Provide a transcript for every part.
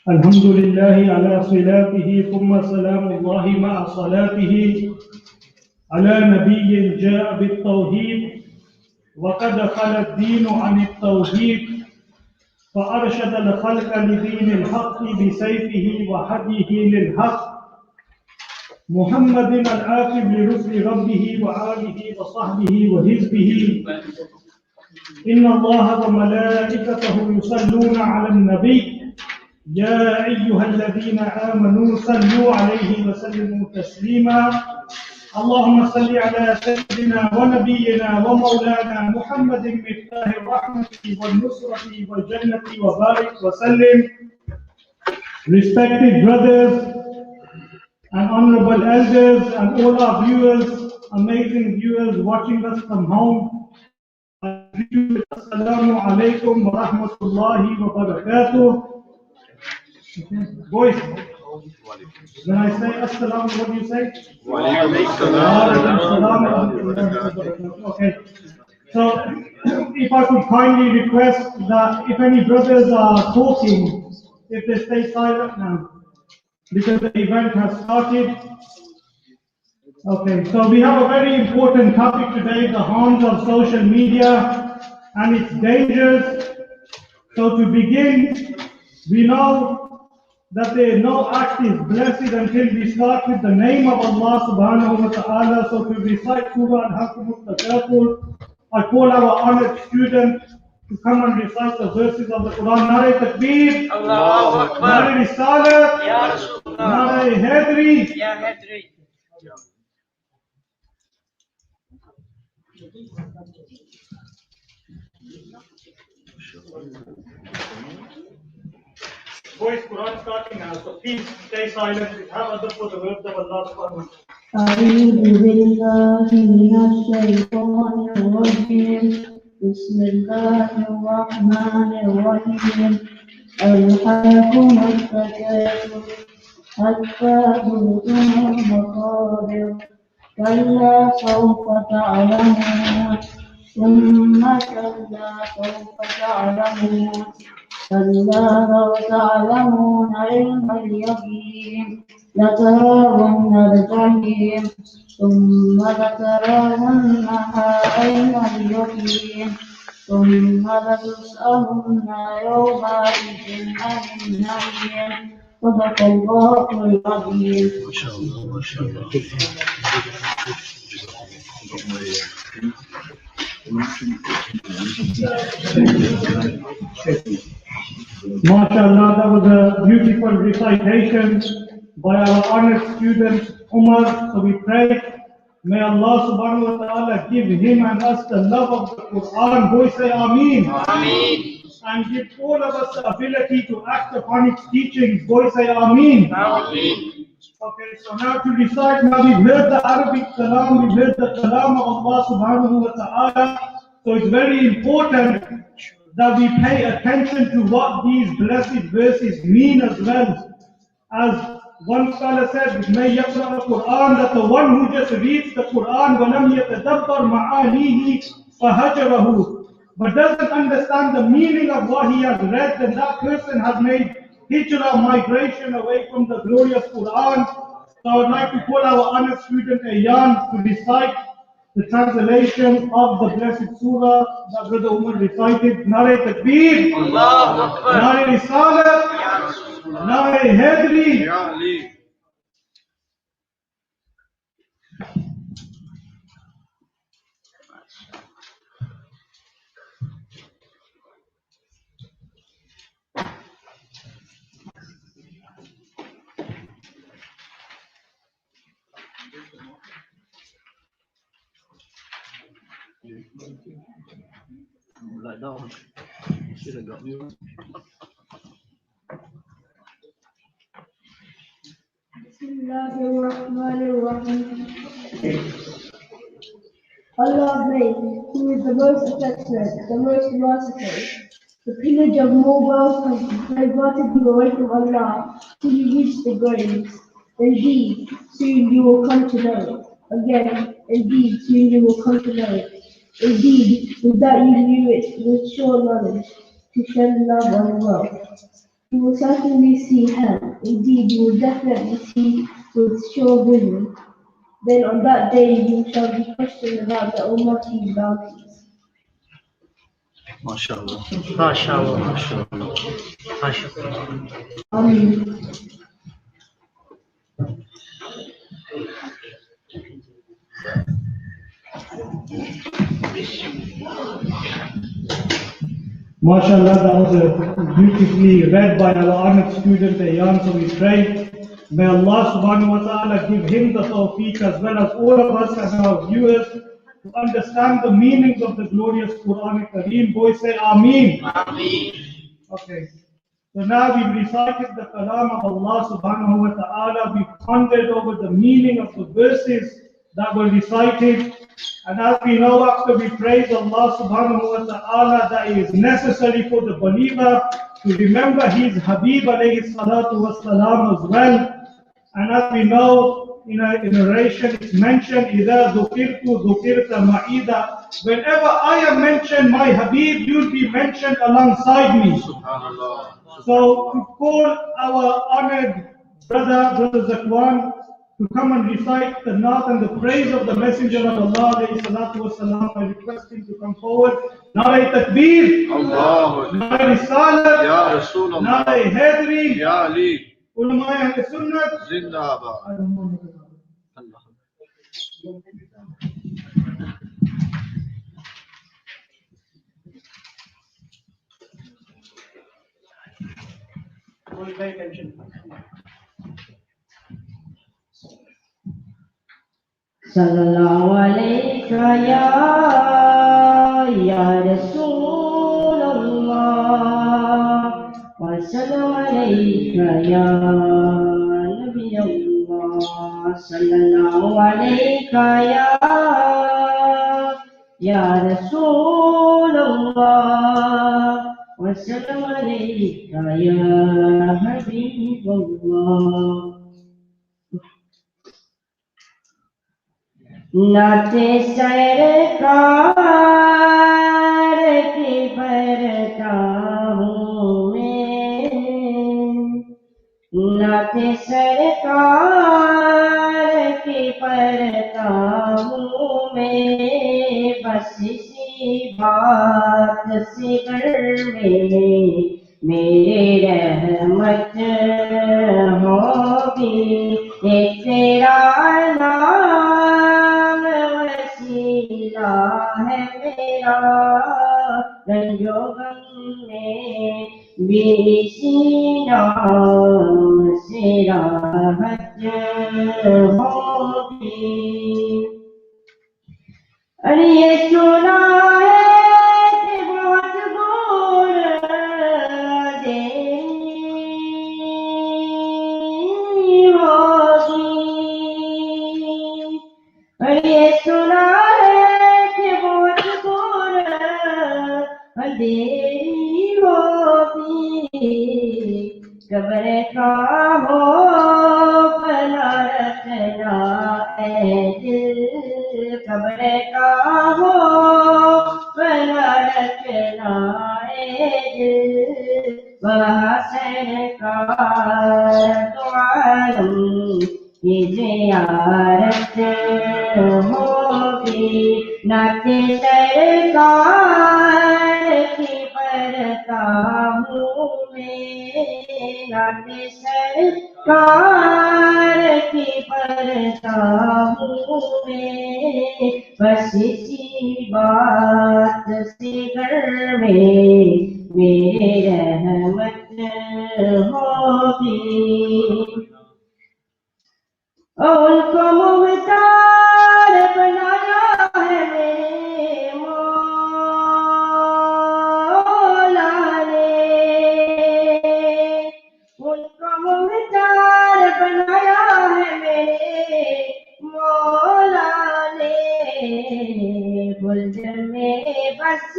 الحمد لله على صلاته ثم سلام الله مع صلاته على نبي جاء بالتوحيد وقد خل الدين عن التوحيد فأرشد الخلق لدين الحق بسيفه وهديه للحق محمد العاقب لرسل ربه وآله وصحبه وحزبه إن الله وملائكته يصلون على النبي يا أيها الذين آمنوا صلوا عليه وسلموا تسليما اللهم صل على سيدنا ونبينا ومولانا محمد مفتاح الرحمة والنصرة والجنة وبارك وسلم. Respected brothers and honorable elders and all our viewers, amazing viewers watching us from home, Assalamu alaikum wa rahmatullahi wa barakatuh. Voice. When I say assalamu, what do you say? Okay. So, if I could kindly request that if any brothers are talking, if they stay silent now, because the event has started. Okay, so we have a very important topic today, the harms of social media and its dangers. So to begin, we know that no act is blessed until we start with the name of Allah subhanahu wa ta'ala. So to recite Surah Al-Takathur, I call our honored student to come and recite the verses of the Quran. Nare Takbir, Allahu Akbar, Nare Risalat, Ya Rasulullah, Nare Haydari, Ya Haydari. Voice Quran starting now, so please stay silent. We have other for the words of Allah subhanahu wa ta'ala. أعوذ بالله من الشيطان الرجيم بسم الله الرحمن الرحيم ألهاكم التكاثر حتى زرتم المقابر كلا سوف تعلمون ثم كلا سوف تعلمون كلا لو تعلمون علم اليقين لترون الجحيم ثم لترونها عين اليقين ثم لتسألن يومئذ عن النعيم صدق الله العظيم. ما شاء الله ما شاء الله. MashaAllah, that was a beautiful recitation by our honored student Umar. So we pray, may Allah subhanahu wa ta'ala give him and us the love of the Quran. Boy, say Ameen. Ameen. And give all of us the ability to act upon its teachings. Boy, say Ameen. Ameen. Okay, so now to recite, now we've heard the Arabic Kalam, we've heard the Kalam of Allah subhanahu wa ta'ala. So it's very important that we pay attention to what these blessed verses mean as well. As one scholar said, may yaqra al-Quran, that the one who just reads the Quran, وَلَمْ يَتَدَبَّرْ مَعَانِيهِ فَهَجَرَهُ, but doesn't understand the meaning of what he has read, then that person has made hijrah, migration away from the glorious Quran. So I would like to call our honored student Ayan to recite the translation of the blessed surah that Brother Umar recited. Nare Takbir, Allahu Akbar, Nare Risalat, Nare Haydari, Ya Ali. Like that, should have got me one. Bismillahirrahmanirrahim. Allah made, who is the most affectionate, the most merciful. The pillage of mobile phones diverted you away from Allah till you reach the graves. Indeed, soon you will come to know it. Again, indeed, soon you will come to know it. Indeed, with that you knew it with sure knowledge, to shed love and wealth. You will certainly see hell. Indeed, you will definitely see with sure vision. Then on that day you shall be questioned about the Almighty's bounties. MashaAllah. MashaAllah. MashaAllah. MashaAllah. Amen. MashaAllah, that was beautifully read by our honored student Ayan, so we pray. May Allah subhanahu wa ta'ala give him the tawfiq as well as all of us and our viewers to understand the meanings of the glorious Quranic Kareem. Boys say Ameen. Ameen. Okay. So now we've recited the kalam of Allah subhanahu wa ta'ala. We've pondered over the meaning of the verses that were recited. And as we know, after we praise Allah subhanahu wa ta'ala, that it is necessary for the believer to remember his Habib alayhi salatu was salam as well. And as we know, in a narration it's mentioned, إِذَا ذُكِرْتُ ذُكِرْتَ مَعِيدًا. Whenever I am mentioned, my Habib, you'll be mentioned alongside me. So to call our honored brother Zakwan, to come and recite the naat and the praise of the Messenger of Allah alayhi salatu wasalam, I request him to come forward. Nare Takbir, Nare Risalat, Ya Rasulullah, Nare Haidari, Ya Ali, Ulama Ahl Sunnat, Zindabad. Pay attention. Sallallahu alayka ya Rasulullah, wa sallam alayka ya Nabi Allah. Sallallahu alayka ya Rasulullah, wa sallam alayka ya Habib Allah. नाते सरकार की पढ़ता हूँ मैं, नाते सरकार की पढ़ता हूँ मैं, बस इसी बात से घर में मेरे रहमत होगी। एक तेरा नाम वसीला है मेरा, रंजो गम में भी इसी नाम से राहत होगी। अरे ये सुना है कि बहुत दूर ये सुना है कि बहुत दूर अंधेरी होगी। कब्र का हो भला रखना है दिल, कब्र का हो भला रखना है दिल, वहाँ सरकार तो आलम की ज़ियारत होगी। नाते सरकार की पढ़ता हूँ मैं, नाते सरकार की पढ़ता हूँ मैं, बस इसी बात से घर में मेरे रहमत होगी। उनको मुख्तार बनाया है मेरे मौला ने, उनको मुख्तार बनाया है मेरे मौला ने। गुल्द में बस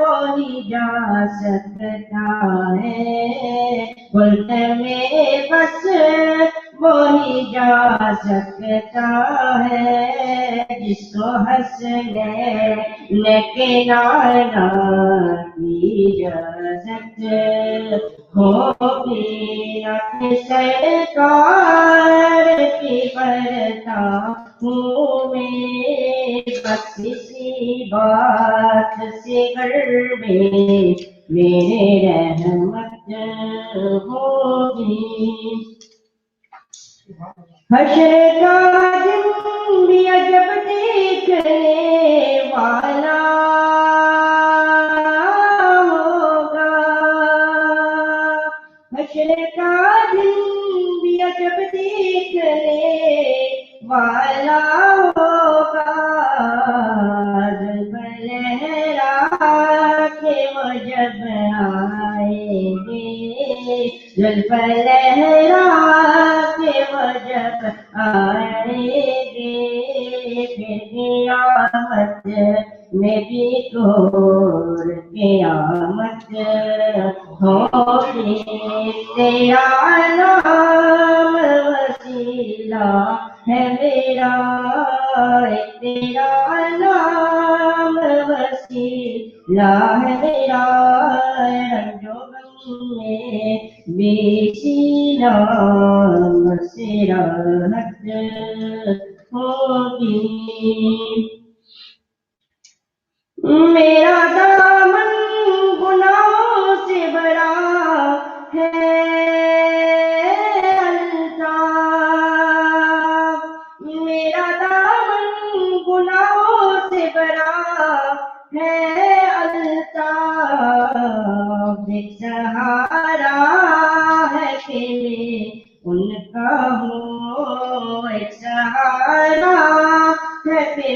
वही जा सकता है, गुल्द में बस वही जा सकता है, जिसको हंसने के नाना की इजाजत होगी अपने सरकार की बरता हूँ मैं बस इसी बात से घर में मेरे रहमत होगी हश्र का दिन भी अजब देखने वाला होगा हश्र का दिन भी अजब देखने वाला होगा जब लहरा के वो जब आएंगे जब लहरा के वो जब आएंगे फिर क़यामत में भी घोर क़यामत होगी तेरा नाम वसीला है मेरा तेरा नाम वसीला है मेरा रंजो में बेसी नाम से राहत होगी मेरा दामन गुनाहों से भरा है अल्ताफ मेरा दामन गुनाहों से भरा है अल्ताफ एक सहारा है कि उनका हूँ एक सहारा है कि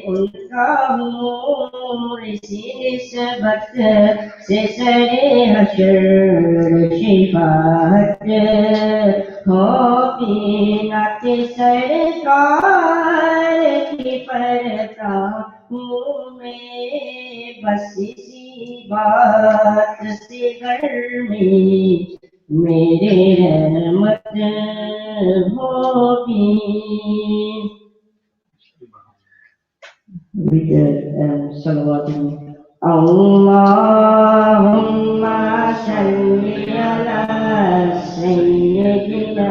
उनका हूँ इसी निस्बत से सरे हशर शिफात होगी नाते सरकार की परता हूँ मैं बस इसी बात से घर में मेरे रहमत होगी salawat Allahumma salli ala sayyidina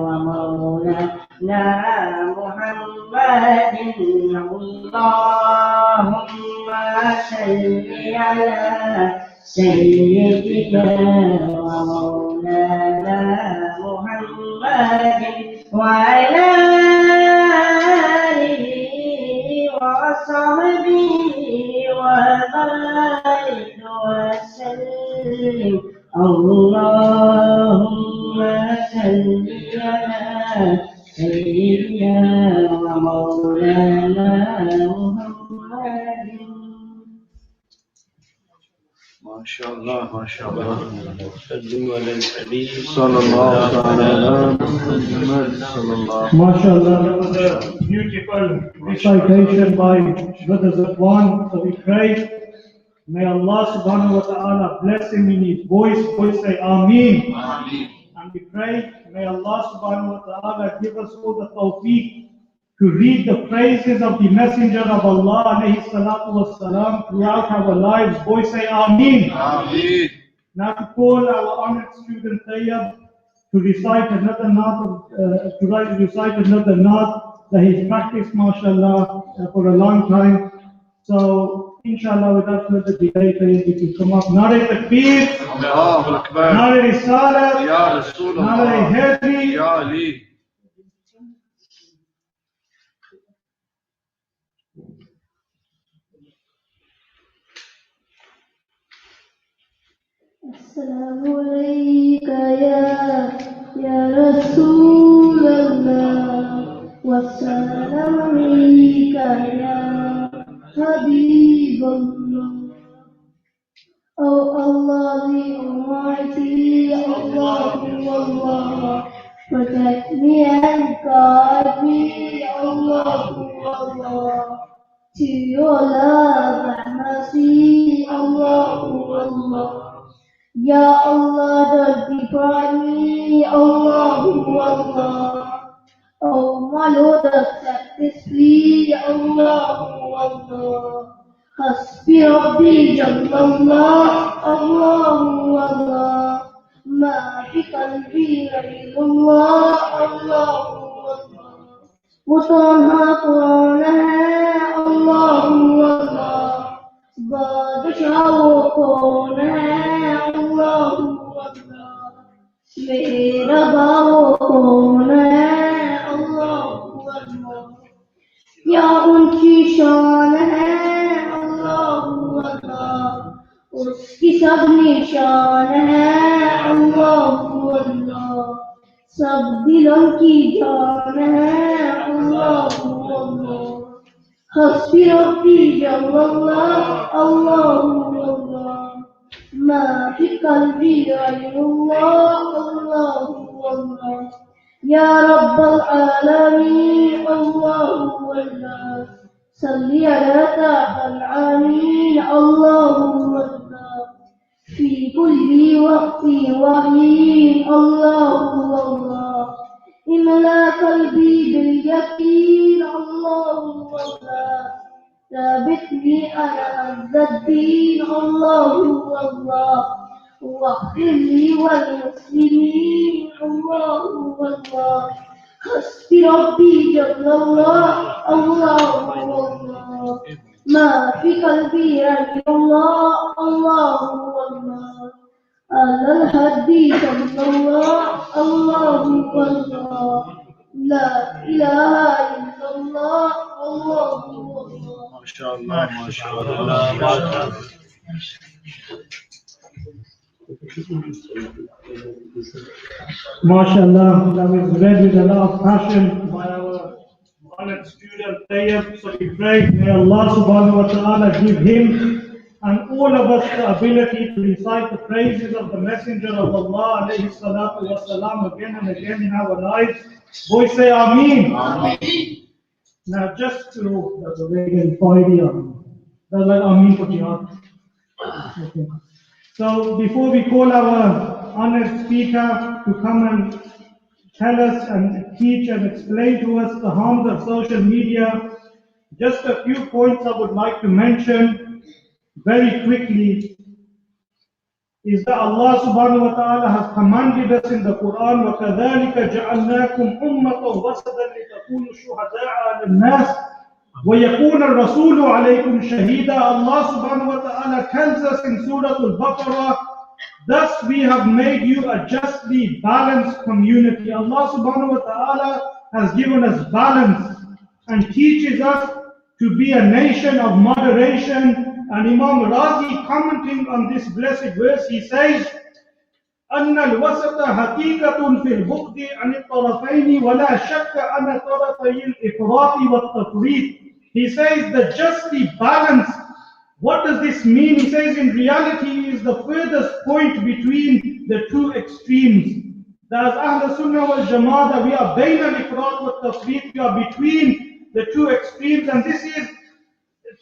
wa maulana Muhammadin Allahumma salli ala sayyidina wa maulana Muhammadin wa ala وصحبه وبارك وسلم اللهم صل على سيدنا ومولانا محمد ما شاء الله ما شاء الله صلوا على الحبيب صلى الله على محمد صلى الله MashaAllah, that was a beautiful recitation by brothers of one. So we pray, may Allah subhanahu wa ta'ala bless him in his voice. Voice say Ameen. Ameen. And we pray, may Allah subhanahu wa ta'ala give us all the tawfiq to read the praises of the Messenger of Allah alayhi salatu was salam throughout our lives. Voice say Ameen. Ameen. Now to call our honored student Tayyab to recite another recite another naat that he's practiced, mashallah, for a long time. So, inshallah, without further delay, Tayyab, you can come up. Nare Takbir, Allahu Akbar. Nare Risalah, Ya Rasulullah. Nare Hadi. Ya Ali. Assalamu alayka ya Rasulullah wassalamu alayka ya Habibullah. Oh Allah the Almighty, Allah, protect me and guide me, Allah, to your love and mercy, Allah. Ya Allah, don't deprive me, Allah. Oh my Lord, accept this plea, Allah. حسبي ربي جل الله الله الله ما في قلبي غير الله الله الله वो तन्हा कौन है अल्लाह अल्लाह बादशाह वो कौन है अल्लाह अल्लाह मेरा वो कौन है अल्लाह अल्लाह क्या उनकी शान है अल्लाह अल्लाह उसकी सब निशान है अल्लाह अल्लाह सब दिलों की जान है अल्लाह अल्लाह हस्बी रब्बी जल्लल्लाह अल्लाह अल्लाह मा फी क़ल्बी गैरुल्लाह अल्लाह अल्लाह या रब्बल आलमीन अल्लाह अल्लाह सल्ली अला ताहल आमीन अल्लाह अल्लाह في كل وقت وحين الله الله إملا قلبي باليقين الله الله ثابتني على هذا الدين الله الله واغفر لي والمسلمين الله الله حسبي ربي جل الله الله الله ما في قلبي غير الله الله الله على الهدي صلى الله الله الله لا إله إلا الله الله الله ما شاء الله ما شاء الله ما شاء الله MashaAllah, that was read with a lot of passion by our honored student Tayyib. So we pray, may Allah subhanahu wa ta'ala give him and all of us the ability to recite the praises of the Messenger of Allah alayhi salatu wa salam again and again in our lives. Boys say Ameen. Now just to, that's a very Friday that's like Ameen for jihad. Okay. So before we call our honored speaker to come and tell us and teach and explain to us the harms of social media, just a few points I would like to mention very quickly is that Allah subhanahu wa ta'ala has commanded us in the Quran وَكَذَلِكَ جَعَلْنَاكُمْ أُمَّةً وَسَطًا لِتَكُونُوا شُهَدَاءَ عَلَى النَّاسِ وَيَكُونَ الرَّسُولُ عَلَيْكُمْ شَهِيدًا. Allah subhanahu wa ta'ala tells us in Surah Al-Baqarah, thus we have made you a justly balanced community. Allah subhanahu wa ta'ala has given us balance and teaches us to be a nation of moderation. And Imam Razi, commenting on this blessed verse, he says, أن الوسط حقيقة في البغض عن الطرفين ولا شك أن طرفي الإفراط والتفريط. He says the justly balanced. What does this mean? He says in reality is the furthest point between the two extremes. That as Ahl Sunnah wal Jama'ah, we are bayn al-ifrat wa tafreet, we are between the two extremes, and this is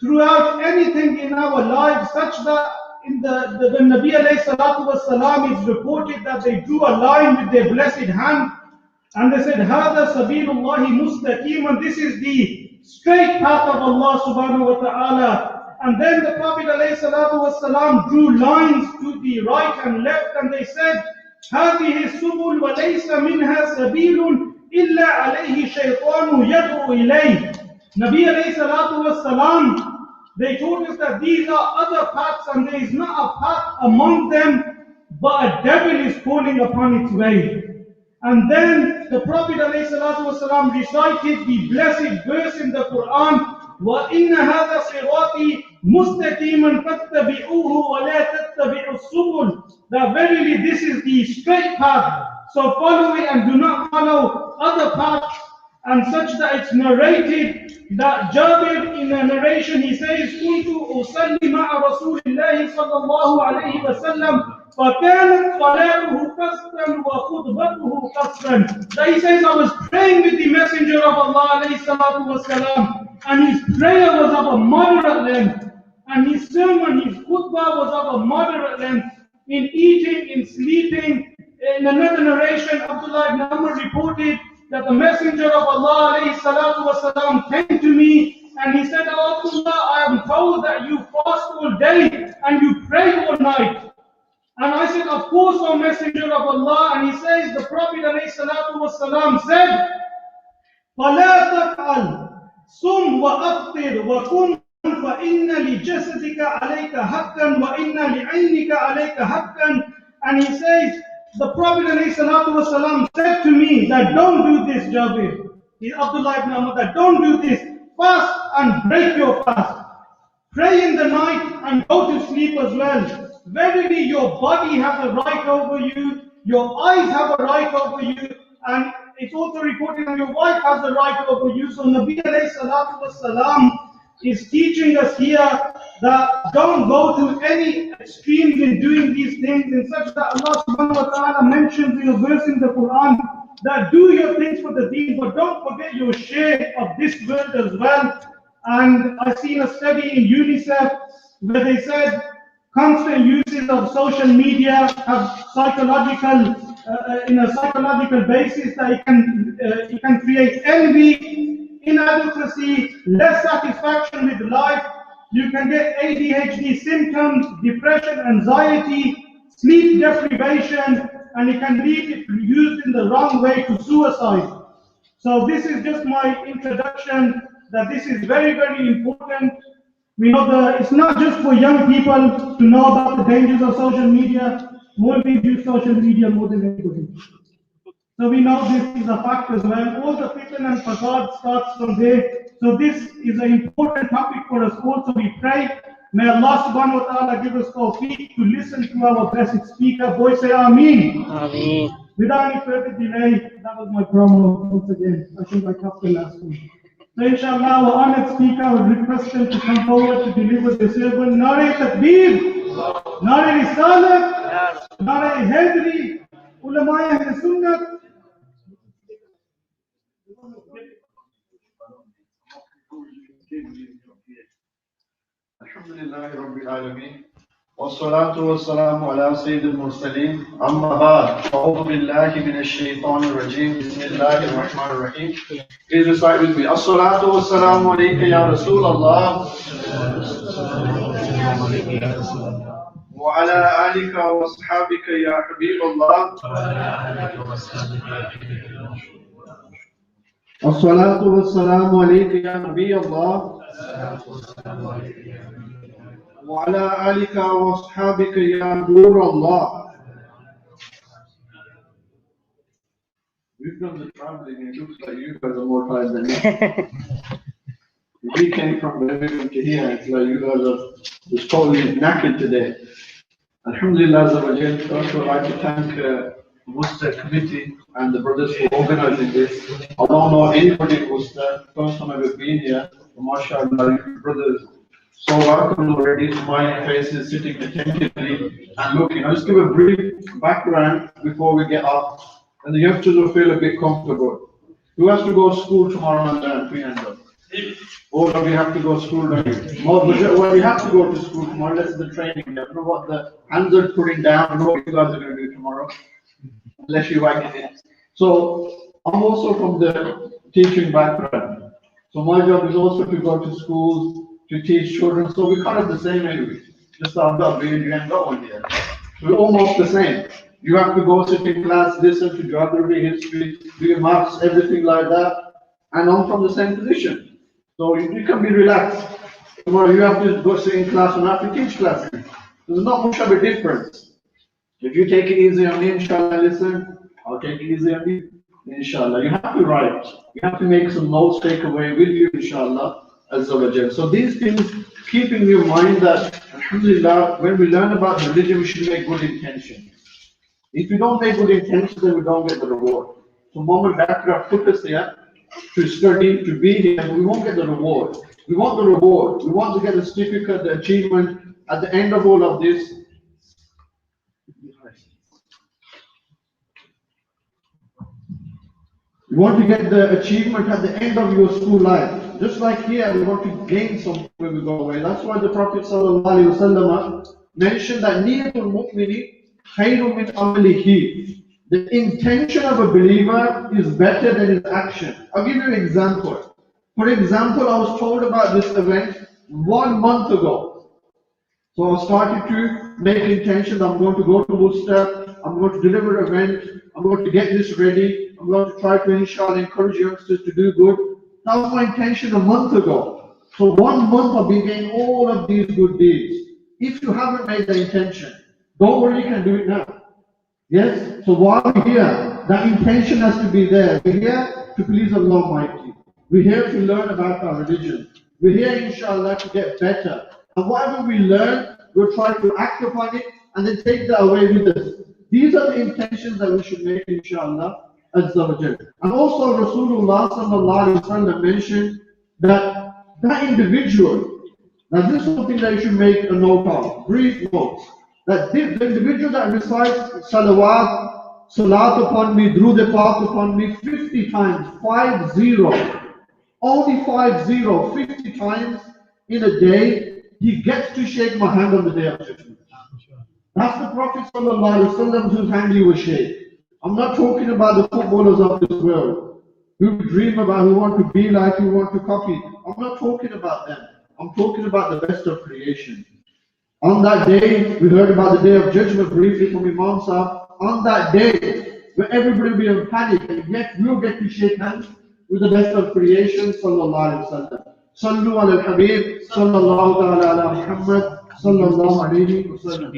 throughout anything in our lives, such that in the Nabi alayhi salatu was salam, it's reported that they drew a line with their blessed hand and they said, Hada sabilullahi mustaqim, and this is the straight path of Allah subhanahu wa ta'ala. And then the Prophet ﷺ drew lines to the right and left, and they said, هذه السبل وليس منها سبيل إلا عليه شيطان يدعو إليه. Nabi ﷺ, they told us that these are other paths and there is not a path among them, but a devil is calling upon its way. And then the Prophet ﷺ recited the blessed verse in the Quran, وَإِنَّ هَذَا صِرَاطِي مُسْتَقِيمًا فَاتَّبِعُوهُ وَلَا تَتَّبِعُوا السُّبُلَ. That verily this is the straight path, so follow it and do not follow other paths. And such that it's narrated that Jabir in a narration he says, كنت أصلي مع رسول الله صلى الله عليه وسلم فكانت صلاته قصرا وخطبته قصرا. That he says, I was praying with the Messenger of Allah عليه الصلاة والسلام, and his prayer was of a moderate length, and his sermon, his khutbah was of a moderate length. In eating, in sleeping. In another narration, Abdullah ibn Amr reported that the Messenger of Allah alayhi salatu wasalam came to me and he said, Oh Abdullah, I am told that you fast all day and you pray all night. And I said, of course, O Messenger of Allah. And he says, the Prophet ﷺ said, فَلَا تَفْعَلْ صُمْ وَأَفْطِرْ وَكُمْ فَإِنَّ لِجَسَدِكَ عَلَيْكَ حَقًّا وَإِنَّ لِعَيْنِكَ عَلَيْكَ حَقًّا. And he says, the Prophet ﷺ said to me that don't do this, Jabir. Abdullah ibn Ahmad, that don't do this. Fast and break your fast. Pray in the night and go to sleep as well. Verily your body has a right over you, your eyes have a right over you, and it's also reported that your wife has a right over you. So Nabi alayhi salatu wasalam is teaching us here that don't go to any extremes in doing these things, in such that Allah subhanahu wa ta'ala mentions in a verse in the Quran that do your things for the deen, but don't forget your share of this world as well. And I've seen a study in UNICEF where they said constant uses of social media have psychological, in a psychological basis, that it can create envy, inadequacy, less satisfaction with life. You can get ADHD symptoms, depression, anxiety, sleep deprivation, and it can lead, if used in the wrong way, to suicide. So this is just my introduction, that this is very, very important. We know that it's not just for young people to know about the dangers of social media. Women use social media more than anybody. So we know this is a fact as well. All the fitan and fasad starts from there. So this is an important topic for us all. So we pray, may Allah subhanahu wa ta'ala give us tawfiq to listen to our blessed speaker. Boy, say Ameen. Ameen. Without any further delay, that was my promo once again. I think I covered the last one. So inshallah, our honored speaker, I would request him to come forward to deliver the sermon. Nare Takbir, Nare Risalat, Nare Haydari, Ulama Ahl Sunnat. Alhamdulillah Rabbil Alameen. والصلاة والسلام على سيد المرسلين أما بعد أعوذ بالله من الشيطان الرجيم بسم الله الرحمن الرحيم. Please recite with me. الصلاة والسلام عليك يا رسول الله وعلى آلك وأصحابك يا حبيب الله. الصلاة والسلام عليك يا نبي الله وعلى آلك وأصحابك يا نور الله. We've done the traveling, and it looks like you guys are more tired than me. We came from Birmingham to here, it's like you guys are just totally knackered today. Alhamdulillah, first I'd like to thank the Worcester committee and the brothers for organizing this. I don't know anybody in Worcester, first time I've ever been here. MashaAllah, brothers. So welcome already. My face is sitting attentively and looking. I'll just give a brief background before we get up. And the youngsters will feel a bit comfortable. Who has to go to school tomorrow and learn pre-end? All of you have to go to school, don't you? Well, you have to go to school tomorrow. That's the training. You don't know what the hands are putting down. I know what you guys are going to do tomorrow. Unless you like it. So I'm also from the teaching background. So my job is also to go to schools, to teach children. So we're kind of the same anyway. Just I've got beard, you ain't got one yet. We're almost the same. You have to go sit in class, listen to geography, history, do your maths, everything like that. And I'm from the same position. So you can be relaxed. Tomorrow you have to go sit in class and have to teach classes. There's not much of a difference. If you take it easy on me, inshallah, listen, I'll take it easy on you, inshallah. You have to write. You have to make some notes, take away with you, inshallah. So these things keep in your mind that, alhamdulillah, when we learn about religion, we should make good intentions. If we don't make good intentions, then we don't get the reward. So Mom and Dad have put us here to study, to be here, but we won't get the reward. We want the reward. We want to get the certificate, the achievement at the end of all of this. You want to get the achievement at the end of your school life. Just like here, we want to gain something when we go away. That's why the Prophet ﷺ mentioned that niyatul mu'mini khayrun min amalihi. The intention of a believer is better than his action. I'll give you an example. For example, I was told about this event 1 month ago. So I started to make intention that I'm going to go to Worcester, I'm going to deliver an event, I'm going to get this ready, I'm going to try to inshallah encourage youngsters to do good. That was my intention a month ago. So 1 month I've been getting all of these good deeds. If you haven't made the intention, don't worry, you can do it now. Yes? So while we're here, that intention has to be there. We're here to please Allah Almighty. We're here to learn about our religion. We're here, inshallah, to get better. And whatever we learn, we'll try to act upon it and then take that away with us. These are the intentions that we should make, inshallah, Azza wa Jal. And also, Rasulullah sallallahu alaihi wasallam mentioned that that individual, now this is something that you should make a note of, brief notes, that the individual that recites salawat, salat upon me, Durood Pak upon me 50 times, 50, only 50 times in a day, he gets to shake my hand on the day of judgment. That's the Prophet sallallahu alaihi wasallam whose hand he will shake. I'm not talking about the footballers of this world who dream about, who want to be like, who want to copy. I'm not talking about them. I'm talking about the best of creation. On that day, we heard about the day of judgment briefly from Imam Sahib. On that day, where everybody will be in panic, and yet we'll get to shake hands with the best of creation, sallallahu alaihi wasallam. Sallu ala al-Habib, sallallahu ta'ala ala Muhammad, sallallahu alaihi wasallam.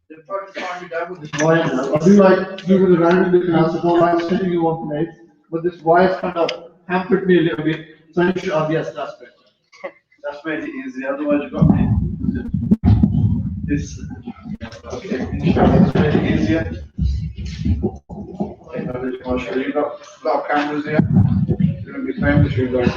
They're trying to find me down with this wire now. I do like moving around in the class, I don't like sitting in one place, but this wire's kind of hampered me a little bit, so I'm sure, yes, that's better. That's made it easy, otherwise you've got me. This, okay, inshallah, it's made it easier. I'll show you, you've got a lot of cameras here. You're going to be famous for you guys.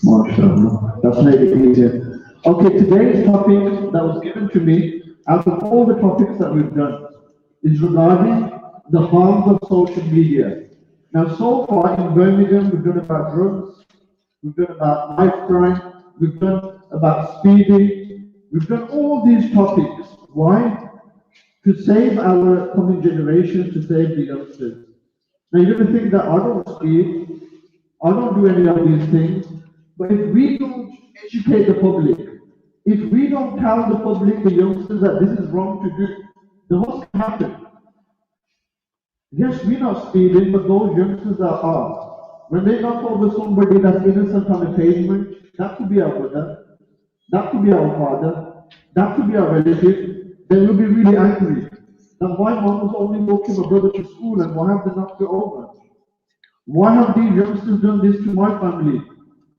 MashaAllah. That's made it easier. Okay, today's topic that was given to me, out of all the topics that we've done, is regarding the harms of social media. Now, so far in Birmingham, we've done about drugs, we've done about knife crime, we've done about speeding, we've done all these topics. Why? To save our coming generations, to save the youngsters. Now, you're going to think that I don't speed, I don't do any of these things, but if we don't educate the public, if we don't tell the public, the youngsters, that this is wrong to do, then what's going to happen? Yes, we're not speeding, but those youngsters that are, when they knock over somebody that's innocent on the pavement, that could be our brother, that could be our father, that could be our relative, they will be really angry. That my mom was only walking my brother to school, and why have they knocked her over? Why have these youngsters done this to my family?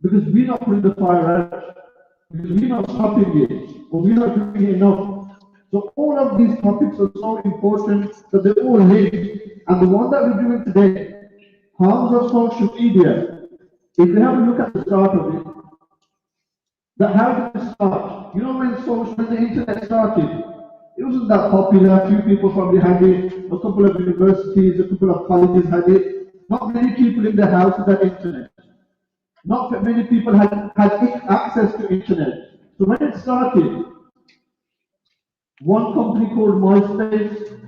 Because we're not putting the fire out, because we're not stopping it, or we're not doing it enough. So all of these topics are so important that they're all linked. And the one that we're doing today, harms of social media, if you have a look at the start of it, that how did it start? You know, when the internet started, it wasn't that popular. A few people probably had it, a couple of universities, a couple of colleges had it. Not many people in the house had internet. Not many people had access to internet. So when it started, one company called MySpace,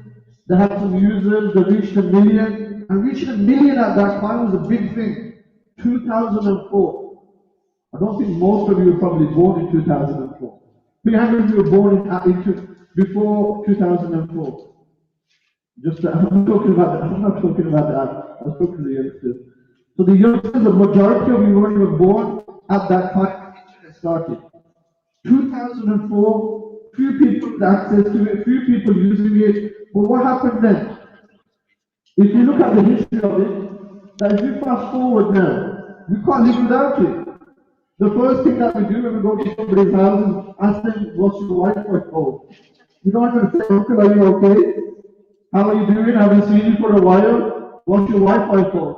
they had some users, they reached 1 million, and reaching 1 million at that time was a big thing. 2004. I don't think most of you were probably born in 2004. 300 of you were born before 2004. I'm not talking about that. I was talking to the youngsters. So the youngsters, the majority of you weren't even born at that time it started. 2004, few people had access to it, few people using it. But what happened then? If you look at the history of it, that if you fast forward now, we can't live without it. The first thing that we do when we go to somebody's house is ask them, what's your Wi-Fi code? You don't even say, uncle, are you okay? How are you doing? I haven't seen you for a while. What's your Wi-Fi code?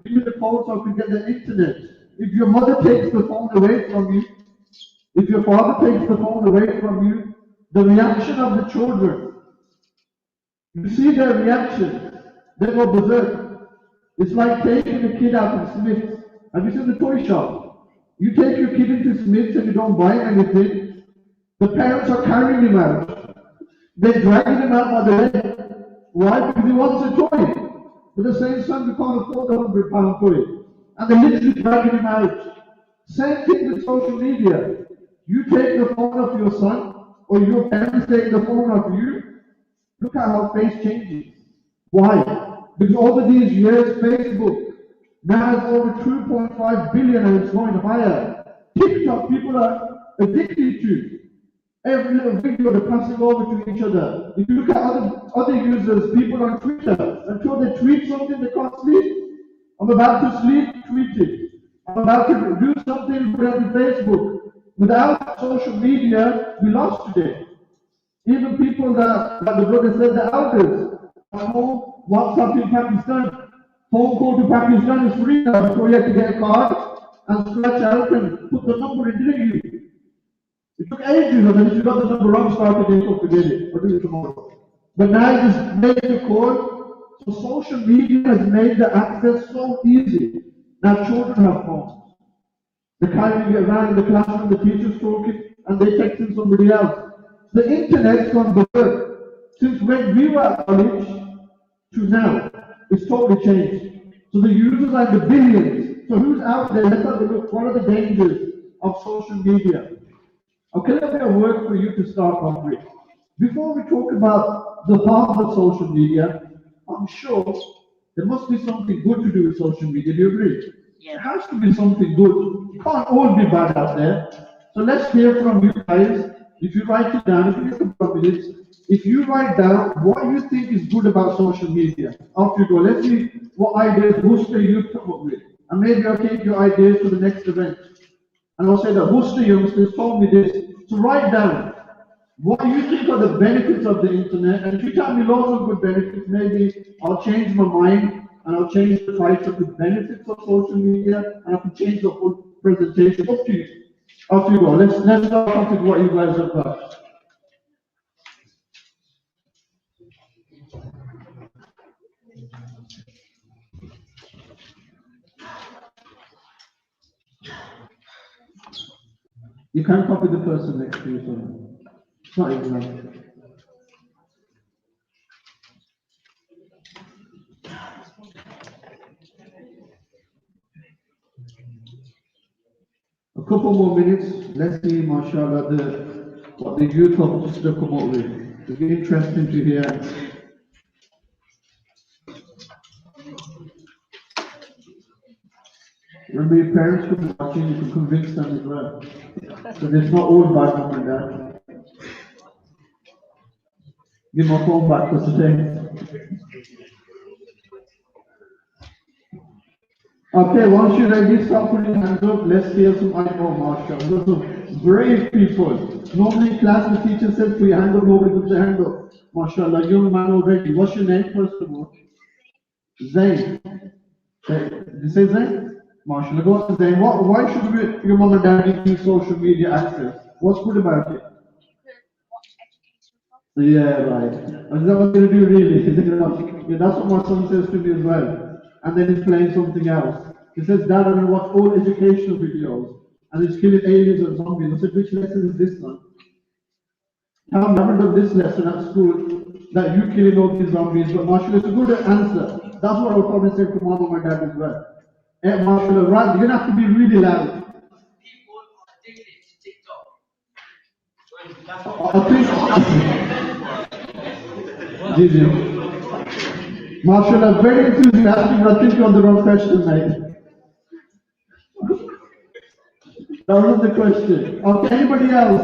Give me the code so I can get the internet. If your mother takes the phone away from you, if your father takes the phone away from you, the reaction of the children, you see their reaction, they go berserk. It's like taking a kid out of Smith's. Have you seen the toy shop? You take your kid into Smith's and you don't buy anything. The parents are carrying him out. They're dragging him out by the leg. Why? Because he wants a toy. But they're saying, son, we can't afford a £100 toy. And they're literally dragging him out. Same thing with social media. You take the phone off your son, or your parents take the phone off you, look at how face changes. Why? Because over these years, Facebook now has over 2.5 billion and it's going higher. TikTok, people are addicted to. Every little video they're passing over to each other. If you look at other users, people on Twitter, until they tweet something they can't sleep. I'm about to sleep, tweet it. I'm about to do something, put it on Facebook. Without social media, we lost today. Even people that the brother said, the elders, WhatsApp in Pakistan, phone call to Pakistan is free now, so you have to get a card and scratch out and put the number in, didn't you? It took ages, and then if you got the number wrong, start again, so forget it, or do it tomorrow. But now you just make a call. So social media has made the access so easy. Now children have phones. They can't even get around in the classroom, the teacher's talking, and they're texting somebody else. The internet's gone backward. Since when we were at college to now, it's totally changed. So the users are in the billions. So who's out there? Let's have a look. What are the dangers of social media? Okay, a little bit of work for you to start off with. Before we talk about the harms of social media, I'm sure there must be something good to do with social media. Do you agree? Yeah. There has to be something good. It can't all be bad out there. So let's hear from you guys. If you write it down, if you get a couple of minutes, if you write down what you think is good about social media, off you go. Let's see what ideas Worcester youth come up with. And maybe I'll take your ideas to the next event. And I'll say that Worcester youngsters told me this. So write down what you think are the benefits of the internet. And if you tell me lots of good benefits, maybe I'll change my mind and I'll change the title to benefits of social media, and I can change the whole presentation. Up to you. Off you go. Let's start off with what you guys have got. You can't copy the person next to you, so it's not even right. A couple more minutes. Let's see, mashallah, what the youth of Worcester come up with. It'll be interesting to hear. Remember, your parents could be watching, you can convince them as well. So there's not all bad mom and dad. Give my phone back for today. Okay, once you're ready, start putting your hands up. Let's hear some eyebrow marshal. Those are some brave people. Normally in class, the teacher says, put your hand up, nobody puts their hand up. MashaAllah, young man already. What's your name, first of all? Zain. Did you say Zain? MashaAllah, go on to Zain. Why should your mom and dad give you social media access? What's good about it? Yeah, right. And is that what they're going to do really? Is it not? Yeah, that's what my son says to me as well. And then he's playing something else. He says, Dad, I'm going to watch all educational videos. And he's killing aliens and zombies. I said, which lesson is this one? I haven't done this lesson at school, that you killing all these zombies. But MashaAllah, it's a good answer. That's what I would probably say to mom and my dad as well. MashaAllah, right, you're going to have to be really loud. People are addicted to TikTok. I think. MashaAllah, very enthusiastic, but I think you're on the wrong question, mate. That was the question. Okay, anybody else?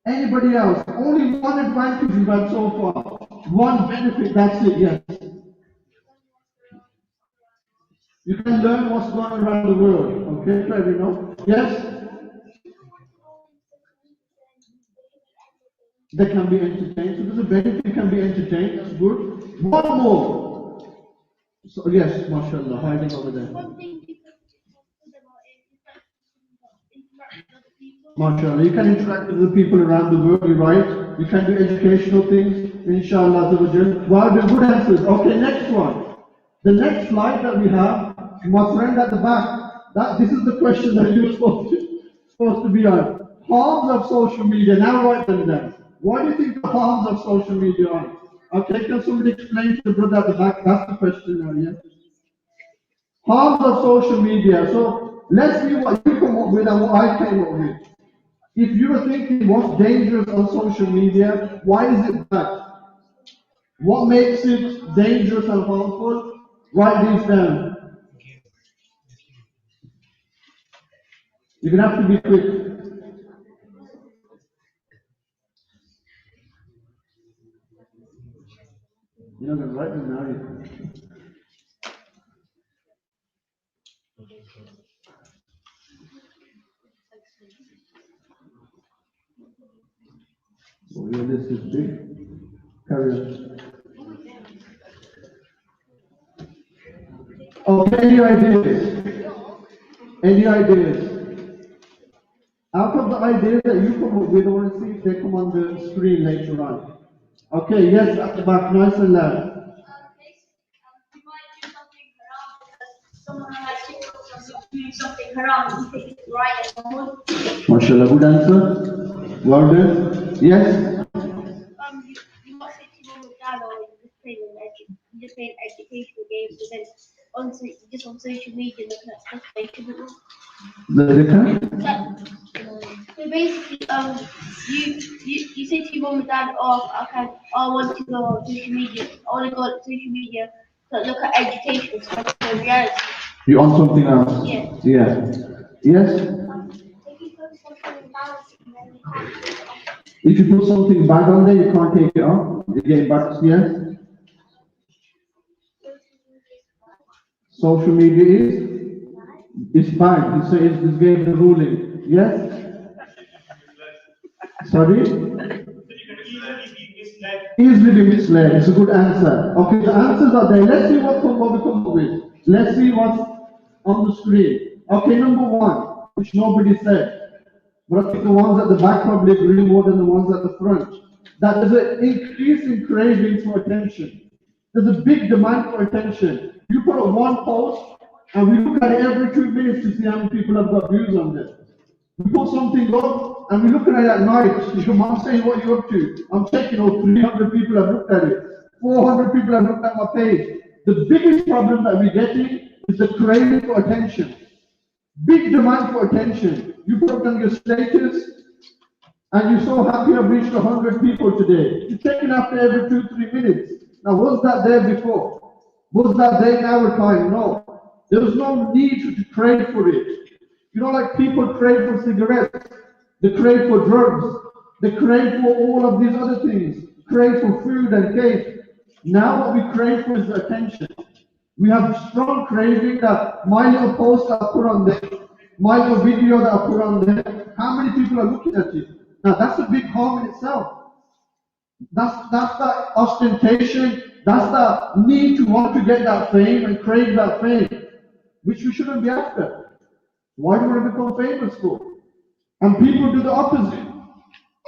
Anybody else? Only one advantage you've had so far. One benefit, that's it, yes. You can learn what's going on around the world. Okay, fair enough. Yes? They can be entertained. So there's a benefit, you can be entertained. That's good. One more. So, yes, mashallah, hiding over there. MashaAllah, you can interact with the people around the world, you're right. You can do educational things, inshallah. Wow, they're good answers. Okay, next one. The next slide that we have, my friend at the back, this is the question that you're supposed to be on. Harms of social media. Now write them down. What do you think the harms of social media are? Okay, can somebody explain to the brother at the back? That's the question now, yeah? Harms of social media. So let's see what you come up with and what I came up with. If you were thinking what's dangerous on social media, why is it bad? What makes it dangerous and harmful? Write these down. You're gonna have to be quick. You're not gonna write them now, are you? Oh, your list is big. Carry on. Okay, any ideas? Any ideas? Out of the ideas that you come up with, I want to see if they come on the screen later on. Okay, yes, at the back, nice and loud. You might do something haram because someone has TikTok doing something haram and you think it's right and someone. MashaAllah, good answer. Well done. Yes? You might say to mom and dad or you just playing educational games, but then just on social media looking at stuff they shouldn't look. So basically, you say to your mom and dad, oh, I want to go on social media. I want to go on social media to look at education stuff. So in reality, You on something else? yeah. Yeah. Yes? If you put something embarrassing, then you can't do it. If you put something bad on there, you can't take it off. You get embarrassed, yes? Social media is bad. It's gave the ruling. Yes? Sorry? Easily be misled. It's a good answer. Okay, the answers are there. Let's see what we come up with. Let's see what's on the screen. Okay, number one, which nobody said. But I think the ones at the back probably agree more than the ones at the front. That there's an increasing craving for attention. There's a big demand for attention. You put up one post, and we look at it every 2 minutes to see how many people have got views on this. We put something up, and we look at it at night. Your mom saying what you're up to. I'm checking, 300 people have looked at it. 400 people have looked at my page. The biggest problem that we're getting is the craving for attention. Big demand for attention. You put up on your status, and you're so happy I've reached 100 people today. You're checking after every 2-3 minutes. Now, was that there before? Was that there in our time? No. There was no need to crave for it. You know, like people crave for cigarettes, they crave for drugs, they crave for all of these other things, crave for food and cake. Now what we crave for is attention. We have strong craving that my little post that I put on there, my little video that I put on there, how many people are looking at it? Now that's a big harm in itself. That's that ostentation, that's the need to want to get that fame and crave that fame, which we shouldn't be after. Why do we want to become famous for? And people do the opposite.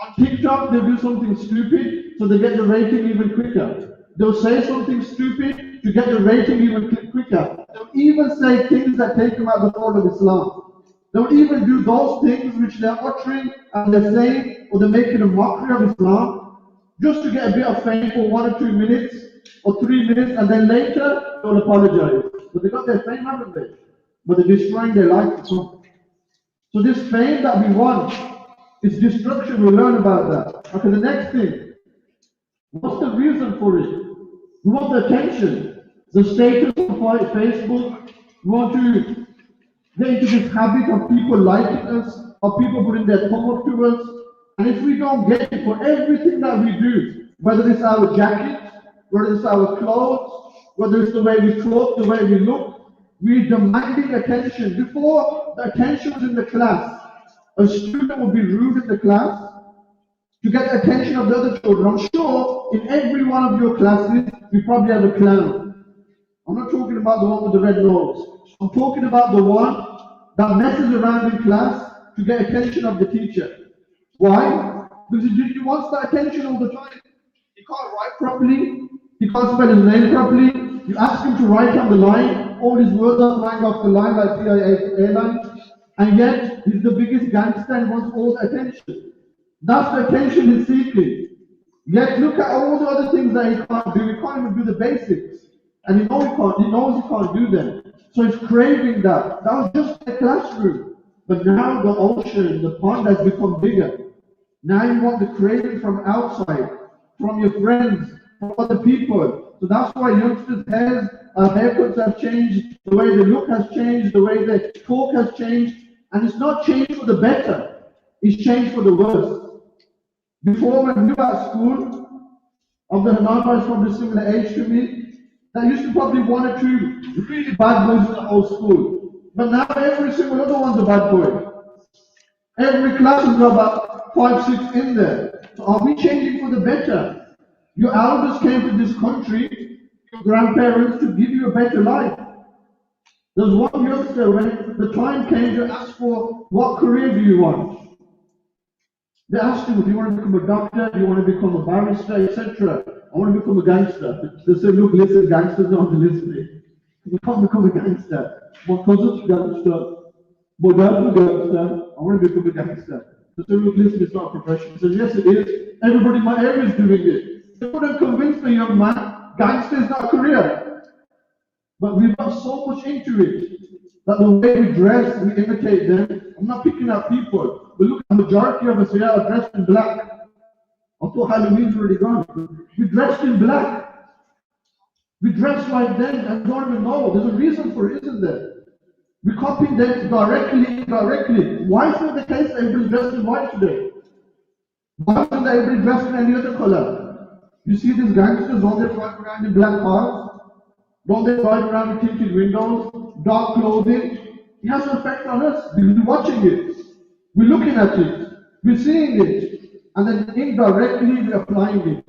On TikTok, they do something stupid, so they get the rating even quicker. They'll say something stupid to get the rating even quicker. They'll even say things that take them out the fold of Islam. They'll even do those things which they're uttering and they're saying, or they're making a mockery of Islam, just to get a bit of fame for 1 or 2 minutes, or 3 minutes, and then later they'll apologize. But they got their fame, haven't they? But they're destroying their life. So this fame that we want is destruction. We'll learn about that. Okay, the next thing. What's the reason for it? We want the attention. The status of Facebook. We want to get into this habit of people liking us, of people putting their thumb up to us. And if we don't get it for everything that we do, whether it's our jacket, whether it's our clothes, whether it's the way we talk, the way we look, we're demanding attention. Before the attention was in the class, a student would be rude in the class to get the attention of the other children. I'm sure in every one of your classes, we probably have a clown. I'm not talking about the one with the red nose. I'm talking about the one that messes around in class to get attention of the teacher. Why? Because he wants the attention all the time. He can't write properly. He can't spell his name properly. You ask him to write on the line, all his words are flying off the line like PIA Airlines, and yet he's the biggest gangster and wants all the attention. That's the attention he's seeking. Yet look at all the other things that he can't do. He can't even do the basics. And he knows he can't do them. So he's craving that. That was just a classroom. But now the ocean, the pond has become bigger. Now you want the craving from outside, from your friends, from other people. So that's why youngsters' haircuts have changed, the way they look has changed, the way they talk has changed. And it's not changed for the better. It's changed for the worse. Before, when we were at school, of the Hanaba is probably similar age to me, there used to probably one or two really bad boys in the whole school. But now every single other one's a bad boy. Every class has got about 5, 6 in there. So are we changing for the better? Your elders came to this country, your grandparents, to give you a better life. There's one youngster, when the time came to ask for what career do you want? They asked him, do you want to become a doctor? Do you want to become a barrister, etc.? I want to become a gangster. They said, look, listen, gangsters aren't listening. You can't become a gangster. My cousin's a gangster. My dad's a gangster. I want to become a gangster. They said, look, listen, it's not a profession. He said, yes, it is. Everybody in my area is doing it. They couldn't convince the young man, gangster is not a career. But we've got so much into it that the way we dress, we imitate them. I'm not picking out people, but look, the majority of us here are dressed in black. I thought Halloween's already gone. We dressed in black. We dress like them and don't even know. There's a reason for it, isn't there? We copy them directly, indirectly. Why is it the case that everybody's dressed in white today? Why isn't everybody dressed in any other color? You see these gangsters, don't they drive around in black cars? Don't they drive around with tinted windows, dark clothing? It has an effect on us. We're watching it. We're looking at it. We're seeing it. And then indirectly we're applying it.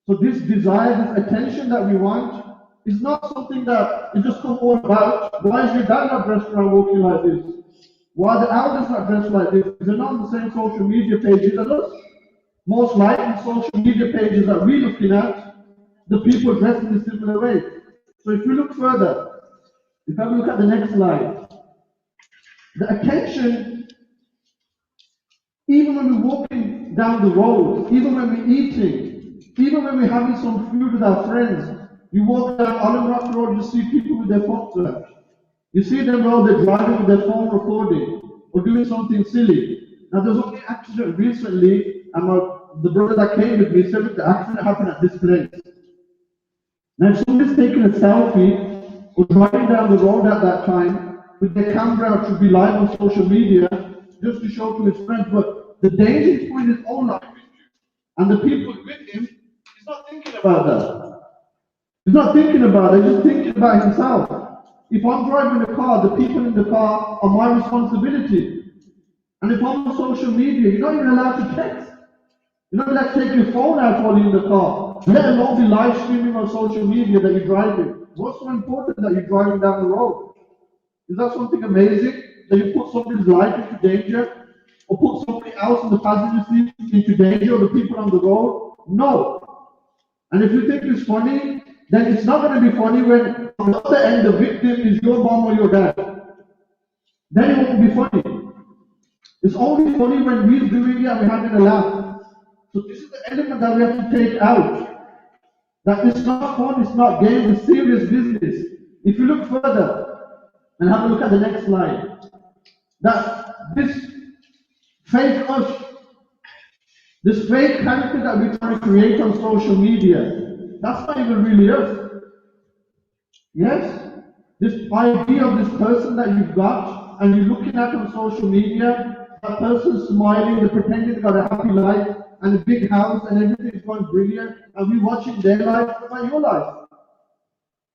So this desire, this attention that we want, is not something that it just come all about. Why is your dad not dressed around walking like this? Why are the elders not dressed like this? They're not on the same social media pages as us. Most likely social media pages that we're looking at, the people dressed in a similar way. So if we look further, if I look at the next slide, the attention, even when we're walking down the road, even when we're eating, even when we're having some food with our friends, you walk down Allen Rock Road, you see people with their phones out. You see them while they're driving with their phone recording or doing something silly. Now there's only an accident recently, and the brother that came with me said that the accident happened at this place. Now if somebody's taking a selfie or driving down the road at that time with their camera to be live on social media just to show to his friends, but the danger is putting his own life into. And the people with him, he's not thinking about that. He's not thinking about it, he's just thinking about himself. If I'm driving the car, the people in the car are my responsibility. And if I'm on social media, you're not even allowed to text. You're not allowed to take your phone out while you're in the car, let alone be live streaming on social media that you're driving. What's so important that you're driving down the road? Is that something amazing? That you put somebody's life into danger? Or put somebody else in the passenger seat into danger, or the people on the road? No. And if you think it's funny, then it's not going to be funny when on the other end the victim is your mom or your dad. Then it won't be funny. It's only funny when we're doing it and we're having a laugh. So this is the element that we have to take out. That it's not fun, it's not game, it's serious business. If you look further and have a look at the next slide, that this fake us, this fake character that we're trying to create on social media, that's not even really us. Yes? This idea of this person that you've got and you're looking at on social media, that person smiling, they're pretending they've got a happy life and a big house and everything's going brilliant, and we're watching their life. What about your life?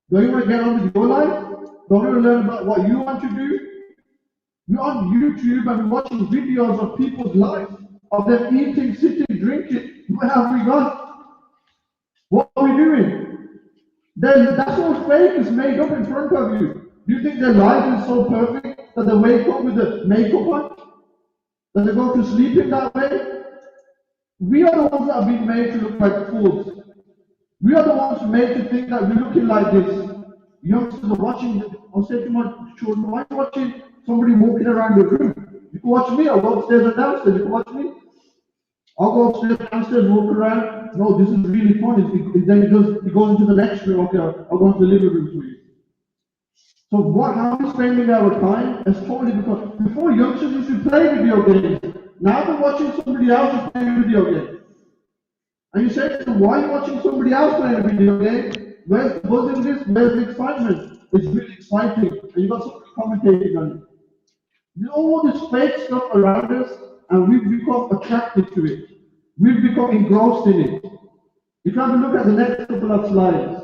Don't you want to get on with your life? Don't you want to learn about what you want to do? We're on YouTube and we're watching videos of people's lives, of them eating, sitting, drinking. Where have we gone? What are we doing? Then that's all fake, is made up in front of you. Do you think their life is so perfect that they wake up with the makeup on? That they go to sleep in that way? We are the ones that have been made to look like fools. We are the ones made to think that we're looking like this. Youngsters are watching, I'll say to my children, why are you watching somebody walking around the room? You can watch me, I'll go upstairs and downstairs, you can watch me. I'll go upstairs, downstairs, walk around. No, this is really fun. Then it goes into the next room. Okay, I'll go into the living room for you. So how we spending our time is totally because before youngsters used to play video games. Now they're watching somebody else playing video games. And you say to them, why are you watching somebody else playing a video game? Where's the buzz in this? Where's the excitement? It's really exciting. And you've got somebody commentating on it. There's all this fake stuff around us, and we've become attracted to it. We've become engrossed in it. If you have a look at the next couple of slides,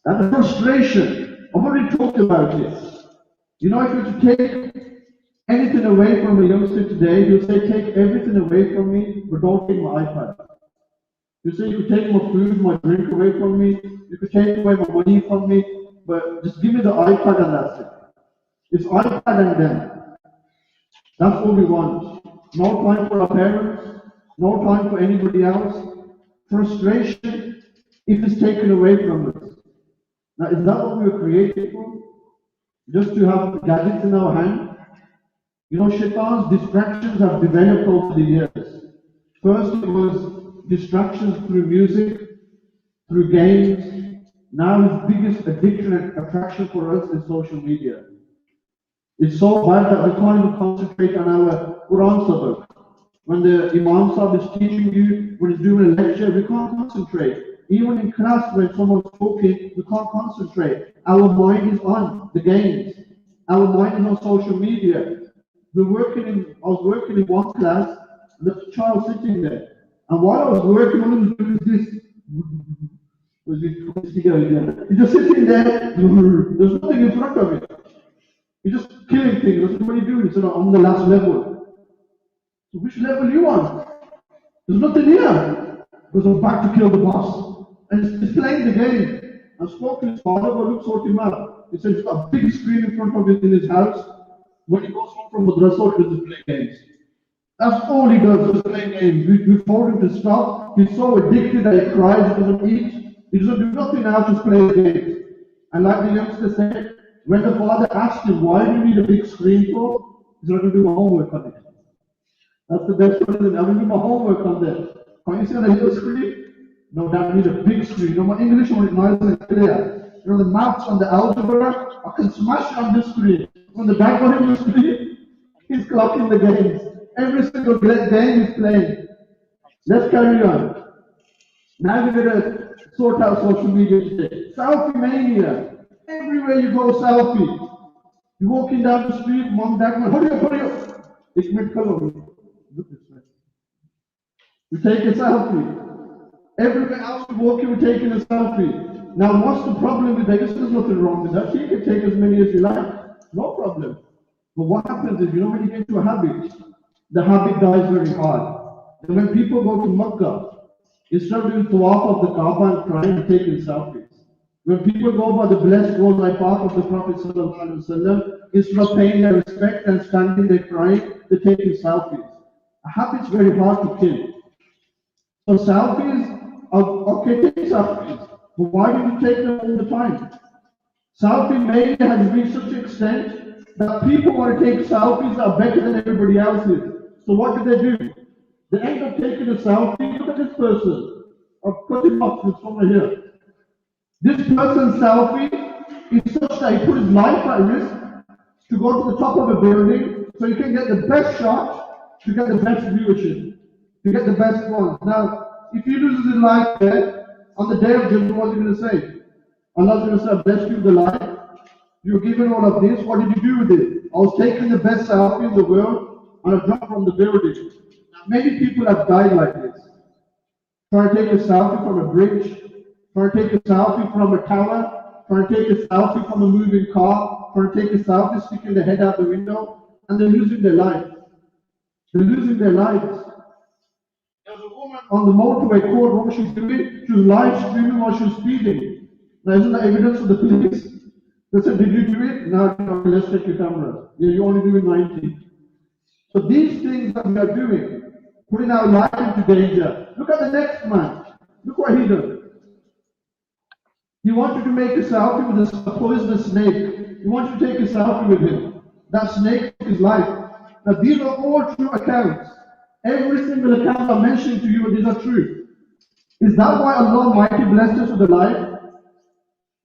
and the frustration, I've already talked about this. You know, if you were to take anything away from a youngster today, you'll say, take everything away from me, but don't take my iPad. You say, you could take my food, my drink away from me, you could take away my money from me, but just give me the iPad and that's it. It's iPad and them. That's all we want. No time for our parents, no time for anybody else. Frustration if it's taken away from us. Now, is that what we were created for? Just to have gadgets in our hand? You know, Shaitan's distractions have developed over the years. First, it was distractions through music, through games. Now, his biggest addiction and attraction for us is social media. It's so bad that we can't even concentrate on our Quran sabak. When the Imam Sahib is teaching you, when he's doing a lecture, we can't concentrate. Even in class, when someone's talking, we can't concentrate. Our mind is on the games. Our mind is on social media. I was working in one class, and there's a child sitting there. And while I was working, one of them was doing this. He's just sitting there, there's nothing in front of him. He's just killing things. I said, what are you doing? He said, I'm on the last level. So which level are you on? There's nothing here. Because I'm back to kill the boss. And he's playing the game. I spoke to his father, but look, sort him out. He said, he's got a big screen in front of him in his house. When he goes home from madrasa, he doesn't play games. That's all he does, is play games. We told him to stop. He's so addicted that he cries, he doesn't eat. He doesn't do nothing else, just play games. And like the youngster said, when the father asked him, why do you need a big screen for? He said, I can do my homework on it. That's the best one. I can do my homework on that. Can you see on a little screen? No, Dad, I need a big screen. You know, my English on it nice and clear. You know, the maths on the algebra, I can smash it on this screen. On the back of the screen, he's clocking the games. Every single game he's playing. Let's carry on. Now we're going to sort out social media today. Selfie mania. Everywhere you go, selfie. You're walking down the street, mom, dad, hurry up. It's mid-color. Look this way. We take a selfie. Everywhere else we walk, we're taking a selfie. Now, what's the problem with that? There's nothing wrong with that. You can take as many as you like. No problem. But what happens is, you know, when you get into a habit, the habit dies very hard. And when people go to Makkah, instead of doing tawaf of the Kaaba and crying and taking selfies, when people go by the blessed road like path of the Prophet ﷺ, instead of paying their respect and standing there crying, they're taking selfies. A habit's very hard to kill. So selfies, okay, take selfies, but why do you take them all the time? Selfie mania has reached such an extent that people want to take selfies that are better than everybody else's. So what do? They end up taking a selfie. Look at this person. I'll cut him off with someone here. This person's selfie is such that he put his life at risk to go to the top of a building so you can get the best shot, to get the best viewership, to get the best ones. Now, if he loses his life there, on the day of judgment, what's he going to say? Allah's going to say, I blessed you with the life. You were given all of this. What did you do with it? I was taking the best selfie in the world and I jumped from the building. Now, many people have died like this. Try to take a selfie from a bridge. Try to take a selfie from a tower. Try to take a selfie from a moving car. Try to take a selfie sticking their head out the window. And they're losing their life. They're losing their lives. There's a woman on the motorway caught. What was she doing? She was live streaming while she was speeding. Now, isn't that evidence for the police? They said, did you do it? No, let's take your camera. Yeah, you're only doing 90. So these things that we are doing, putting our life into danger. Look at the next man. Look what he does. He wanted to make a selfie with a poisonous snake. He wanted to take a selfie with him. That snake took his life. Now these are all true accounts. Every single account I'm mentioning to you, these are true. Is that why Allah Almighty blessed us with a life?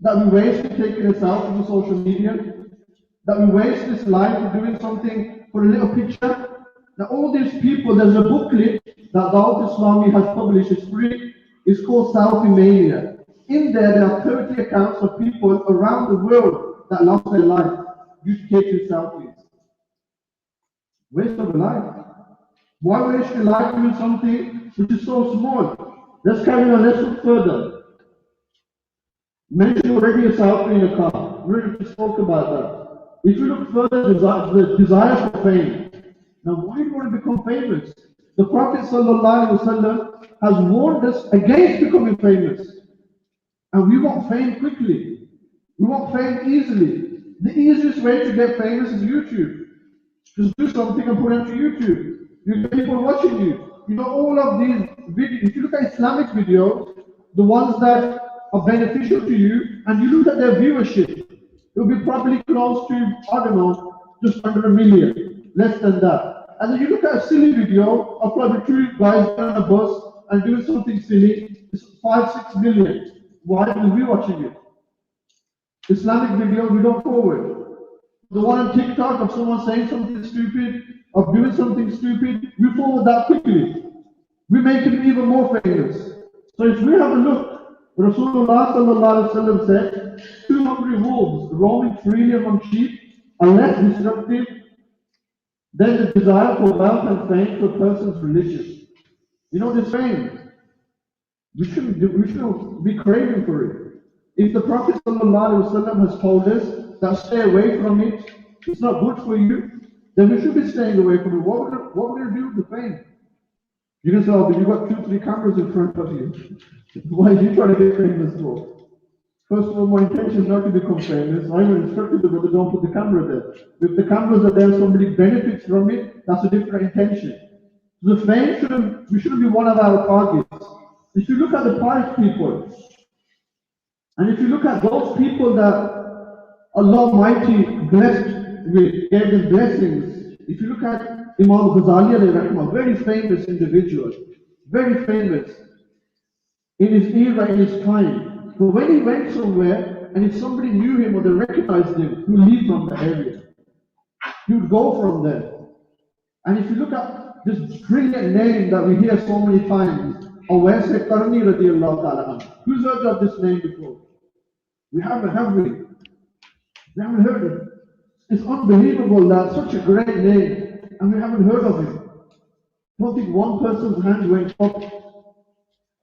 That we waste taking us out on social media? That we waste this life doing something for a little picture? Now all these people, there's a booklet that Dawat-e-Islami has published, it's free, it's called Selfie Mania. In there are 30 accounts of people around the world that lost their life due to taking selfies. Waste of a life. Why waste your life doing something which is so small? Let's carry on, let's look further. Mention already a selfie in a car. We already spoke about that. If you look further, the desire for fame. Now, why do you want to become famous? The Prophet ﷺ has warned us against becoming famous. And we want fame quickly. We want fame easily. The easiest way to get famous is YouTube. Just do something and put it onto YouTube. You get people watching you. You know, all of these videos, if you look at Islamic videos, the ones that are beneficial to you, and you look at their viewership, it will be probably close to, I don't know, just under 1 million, less than that. And then you look at a silly video of probably 2 guys on a bus and doing something silly, it's 5-6 million. Why will we watching it? Islamic video, we don't forward. The one on TikTok of someone saying something stupid, of doing something stupid, we forward that quickly. We make it even more famous. So if we have a look, Rasulullah sallallahu alaihi wasallam said, 2 hungry wolves roaming freely among sheep are less disruptive than the desire for wealth and fame to a person's religion. You know this fame, we shouldn't be craving for it. If the Prophet ﷺ has told us that stay away from it, it's not good for you, then we should be staying away from it. What are we going to do with the fame? You can say, oh, but you've got 2-3 cameras in front of you. Why are you trying to get famous for? First of all, my intention is not to become famous. I even instructed the brother, don't put the camera there. If the cameras are there, somebody benefits from it, that's a different intention. The fame we shouldn't be one of our targets. If you look at the pious people, and if you look at those people that Allah Almighty blessed with, gave them blessings, if you look at Imam Ghazali alayhi, very famous individual, very famous in his era, in his time. But when he went somewhere, and if somebody knew him or they recognized him, he would leave from the area. He would go from there. And if you look at this brilliant name that we hear so many times, Shaykh Iftkhar Attari, who's heard of this name before? We haven't, have we? We haven't heard of it. It's unbelievable that such a great name, and we haven't heard of him. I don't think one person's hand went up.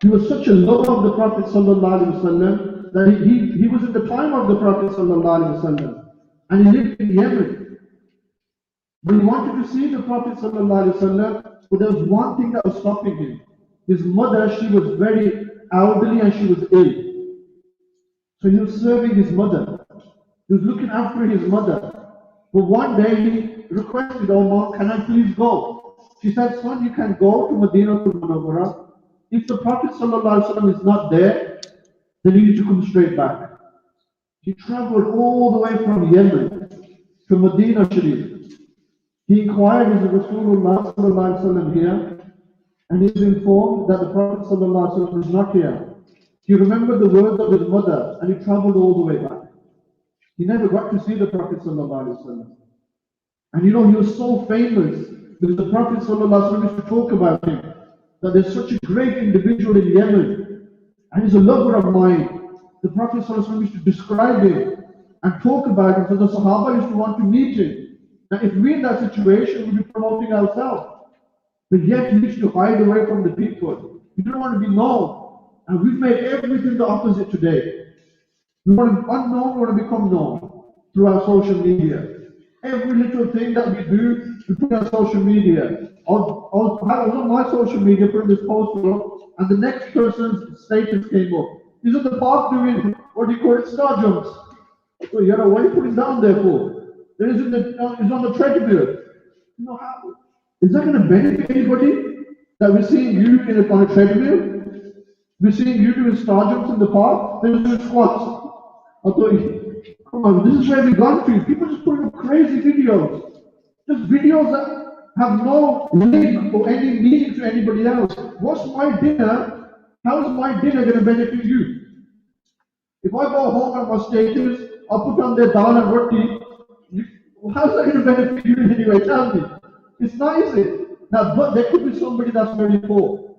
He was such a lover of the Prophet ﷺ that he was in the time of the Prophet ﷺ, and he lived in Yemen. But he wanted to see the Prophet ﷺ, but there was one thing that was stopping him. His mother, she was very elderly and she was ill. So he was serving his mother. He was looking after his mother. But one day he requested, oh mom, can I please go? She said, son, you can go to Medina Munawwara. If the Prophet ﷺ is not there, then you need to come straight back. He traveled all the way from Yemen to Medina Sharif. He inquired, is Rasulullah ﷺ here? And he was informed that the Prophet ﷺ is not here. He remembered the words of his mother and he traveled all the way back. He never got to see the Prophet ﷺ. And you know, he was so famous because the Prophet ﷺ used to talk about him, that there's such a great individual in Yemen and he's a lover of mine. The Prophet ﷺ used to describe him and talk about him, so the Sahaba used to want to meet him. Now if we're in that situation, we'll be promoting ourselves. But yet he used to hide away from the people. He didn't want to be known. And we've made everything the opposite today. We want to be unknown, we want to become known through our social media. Every little thing that we do, we put on social media. I was on my social media putting this post up, and the next person's status came up. He's at the park doing, what do you call it, star jumps. So, you know, what are you putting down there for? Then he's on the treadmill. You know, how is that going to benefit anybody? That we're seeing you on a treadmill? We're seeing you doing star jumps in the park, then you're doing squats. I thought, come on, this is where we've gone to. People just putting up crazy videos. Just videos that have no link or any meaning to anybody else. What's my dinner? How is my dinner going to benefit you? If I go home and my status, I'll put on their dal and roti. How's that going to benefit you in any way? Tell me. It's not easy. Now, but there could be somebody that's very poor,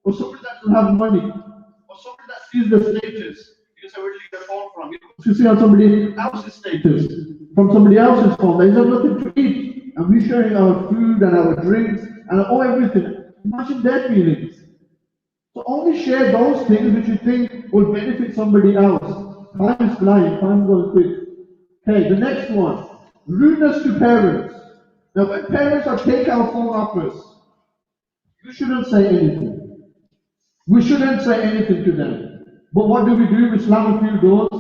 or somebody that doesn't have money, or somebody that sees the status. You say, where did you get phone from? You see on somebody else's status, from somebody else's phone. They have nothing to eat, and we're sharing our food and our drinks and everything. Imagine their feelings. So only share those things which you think will benefit somebody else. Time is flying, time goes quick. Okay, the next one. Rudeness to parents. Now when parents are taking our phone off us, you shouldn't say anything. We shouldn't say anything to them. But what do? We slam a few doors,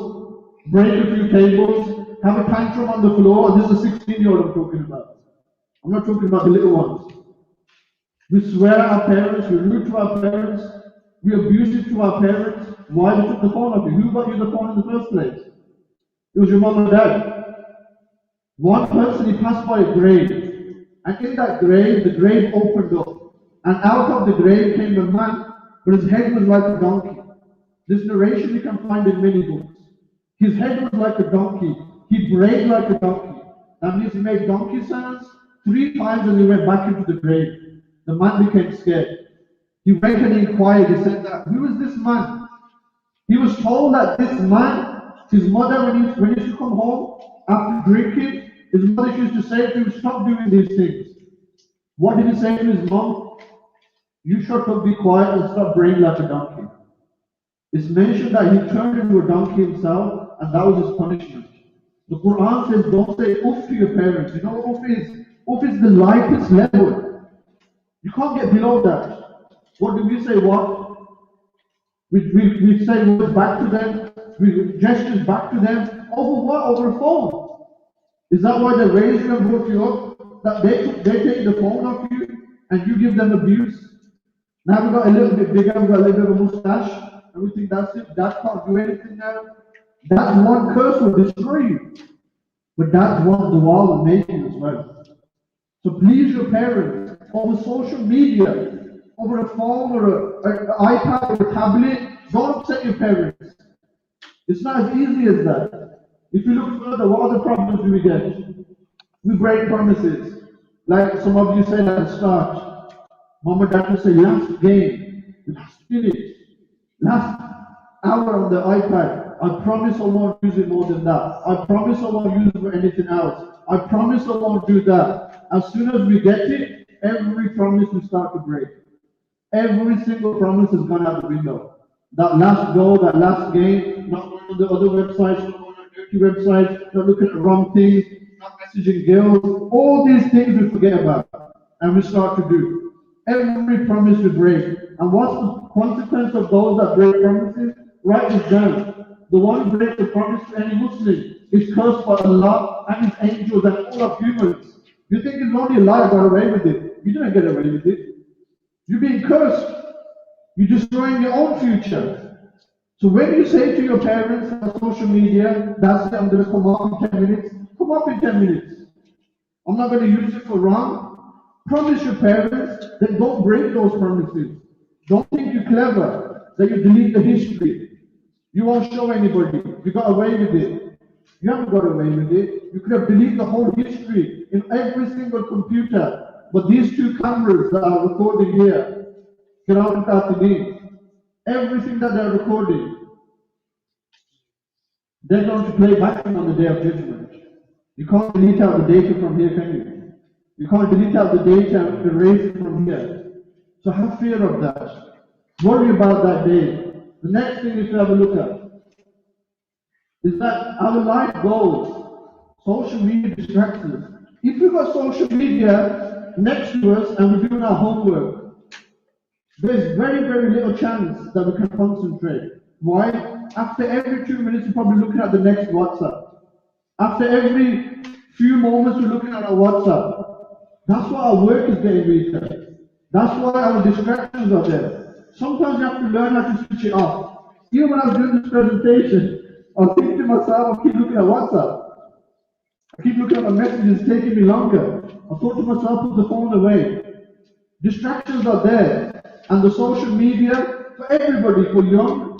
break a few tables, have a tantrum on the floor. This is a 16-year-old I'm talking about. I'm not talking about the little ones. We swear at our parents, we rude to our parents, we abusive to our parents. Why they took the phone off you? Who got you the phone in the first place? It was your mom and dad. One person, he passed by a grave, and in that grave, the grave opened up, and out of the grave came a man, but his head was like a donkey. This narration you can find in many books. His head was like a donkey. He brayed like a donkey. That means he made donkey sounds 3 times and he went back into the grave. The man became scared. He went and inquired. He said that, who is this man? He was told that this man, his mother, when he used to come home after drinking, his mother used to say to him, stop doing these things. What did he say to his mom? You shut up, be quiet, and stop braying like a donkey. It's mentioned that he turned into a donkey himself, and that was his punishment. The Quran says, don't say oof to your parents. You know what oof is? Oof is the lightest level. You can't get below that. What do we say? What? We say words back to them, we gestures back to them. Over what? Over a phone. Is that why they raised you and brought you up? That they take the phone off you and you give them abuse? Now we've got a little bit bigger, we've got a little bit of a mustache, and we think that's it, that can't do anything now. That one curse will destroy you. But that's what the wall will make you as well. So please your parents, over social media, over a phone or an iPad or a tablet, don't upset your parents. It's not as easy as that. If you look further, what other problems do we get? We break promises. Like some of you said at the start. Mom and dad will say, last game, last minute, last hour on the iPad. I promise I won't use it more than that. I promise I won't use it for anything else. I promise I won't do that. As soon as we get it, every promise will start to break. Every single promise has gone out the window. That last goal, that last game, not going on the other websites, not going on dirty websites, not looking at the wrong things, not messaging girls. All these things we forget about and we start to do. Every promise we break. And what's the consequence of those that break promises? Write this down. The one who breaks a promise to any Muslim is cursed by Allah and His angels and all of humans. You think it's only a lie, got away with it. You didn't get away with it. You're being cursed. You're destroying your own future. So when you say to your parents on social media, that's it, I'm going to come up in 10 minutes, come up in 10 minutes. I'm not going to use it for wrong. Promise your parents, then don't break those promises. Don't think you're clever, that you delete the history. You won't show anybody. You got away with it. You haven't got away with it. You could have deleted the whole history in every single computer. But these 2 cameras that are recording here, everything that they're recording, they're going to play back on the day of judgment. You can't delete out the data from here, can you? You can't delete out the data and erase it from here. So have fear of that. Worry about that day. The next thing you should have a look at is that our life goals, social media distracts us. If we've got social media next to us and we're doing our homework, there's very, very little chance that we can concentrate. Why? After every 2 minutes, we're probably looking at the next WhatsApp. After every few moments, we're looking at our WhatsApp. That's why our work is getting weaker. That's why our distractions are there. Sometimes you have to learn how to switch it off. Even when I was doing this presentation, I was thinking to myself, I keep looking at WhatsApp. I keep looking at my messages, it's taking me longer. I thought to myself, put the phone away. Distractions are there. And the social media, for everybody, for young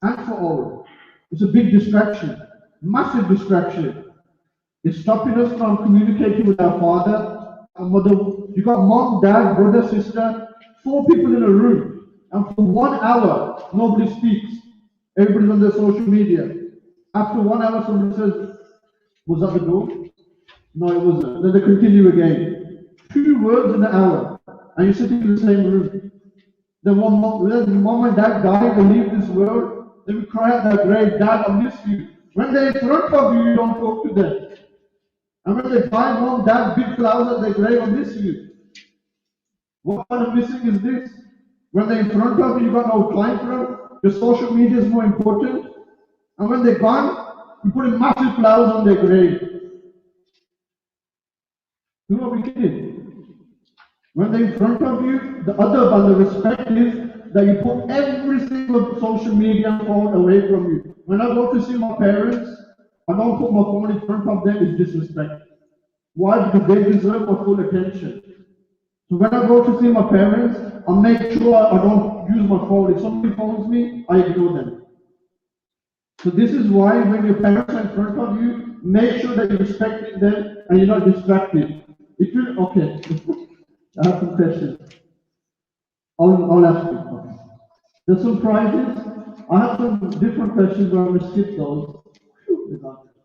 and for old, it's a big distraction, massive distraction. It's stopping us from communicating with our father and mother. You got mom, dad, brother, sister, 4 people in a room, and for 1 hour, nobody speaks. Everybody's on their social media. After 1 hour, somebody says, "Was that the door?" No, it wasn't. Then they continue again. 2 words in an hour, and you're sitting in the same room. Then when mom and dad die and leave this world, they will cry at their grave, "Dad, I miss you." When they're in front of you, you don't talk to them. And when they find mom, dad, big flowers at their grave, "I miss you." What kind of missing is this? When they're in front of you, you got no time for them. Your social media is more important. And when they're gone, you put in massive flowers on their grave. Who are we kidding? When they're in front of you, the adab and the respect is that you put every single social media phone away from you. When I go to see my parents, I don't put my phone in front of them, it's disrespect. Why? Because they deserve my full attention. So when I go to see my parents, I make sure I don't use my phone. If somebody phones me, I ignore them. So this is why when your parents are in front of you, make sure that you're respecting them and you're not distracted. If you're, okay, I have some questions. I'll ask you. Okay. There's some prizes. I have some different questions, but I'm going to skip those.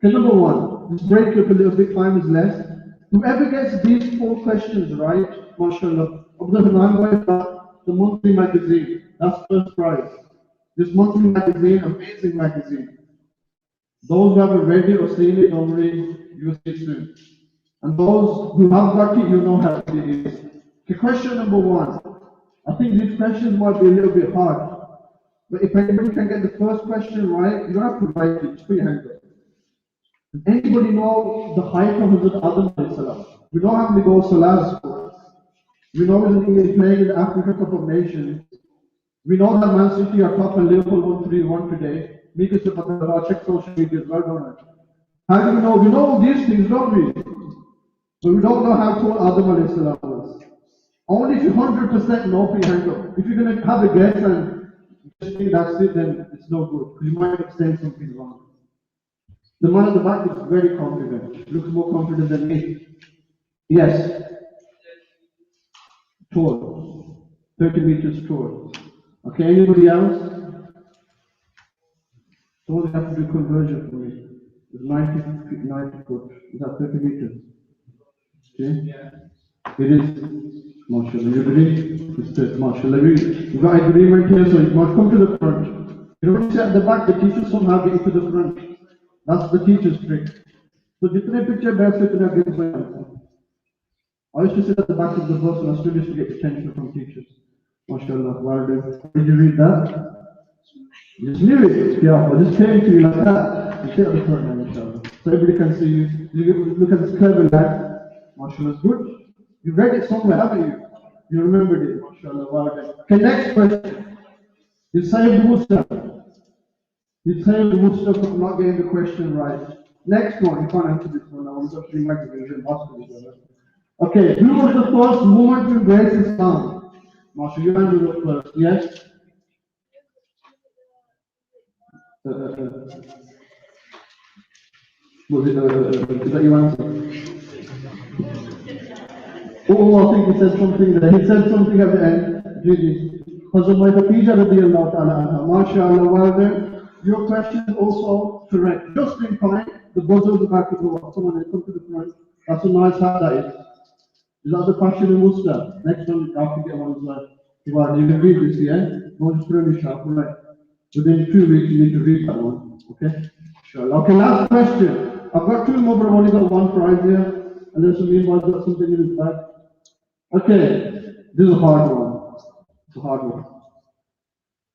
Okay, number 1, this break up a little bit, time is less. Whoever gets these 4 questions right, mashallah, the monthly magazine, that's first prize. This monthly magazine, amazing magazine. Those who haven't read it or seen it, don't worry, you'll see it soon. And those who have got it, you know how it is. Okay, question number 1. I think these questions might be a little bit hard. But if anybody can get the first question right, you don't have to write it, just put your hand up. Does anybody know the height of Hazrat Adam alayhi salam? We know how many goals Salah scored. We know he's playing in the Africa Cup of Nations. We know that Man City are top and Liverpool won 3-1 today. Mika Sapatara, check social media as well, don't I? How do we know? We know all these things, don't we? But we don't know how tall Adam alayhi salam was. Only if you 100% know, put your hand up. If you're going to have a guess and just think that's it, then it's no good. Because you might have said something wrong. The man at the back is very confident. Looks more confident than me. Yes. Tall. 30 meters tall. Okay, anybody else? So they have to do conversion for me. It's 90 foot. Is that 30 meters? Okay? Yeah. It is. MashaAllah, you agree? It's MashaAllah. We've got agreement here, so you must come to the front. You don't sit at the back, the teachers somehow get you to the front. That's the teacher's trick. So jitne picture back sit against my answer. I used to sit at the back of the bus and I still used to get attention from teachers. MashaAllah, well done. Did you read that? You just knew it. Yeah, I just came to you like that. You sit at the front now, inshallah. So everybody can see you. You look at this clever lad. MashaAllah, is good. You read it somewhere, haven't you? You remembered it. MashaAllah, well done. Okay, next question. You saved Worcester. You saved Worcester from not getting the question right. Next one, you can't answer this one. I want to bring back the vision hospital. Okay, who was the first woman to embrace Islam? Masha, you answer it first. Yes? Is that your answer? Oh, I think he said something there. He said something at the end. Gigi. Hazrat Khadija radiyallahu ta'ala anha. MashaAllah, well done. Your question is also correct. Just in time, the buzzer at the back of the wall. Someone has come to the front. That's a nice hat that is. Is that the question in Worcester? Next one, I have to get one as well. You can read this, yeah? Don't just put it sharp, right? Within 2 weeks, you need to read that one. Okay? Sure. Okay, last question. I've got 2 more, but I've only got 1 prize here. Unless somebody got something in his bag. Okay, this is a hard one. It's a hard one.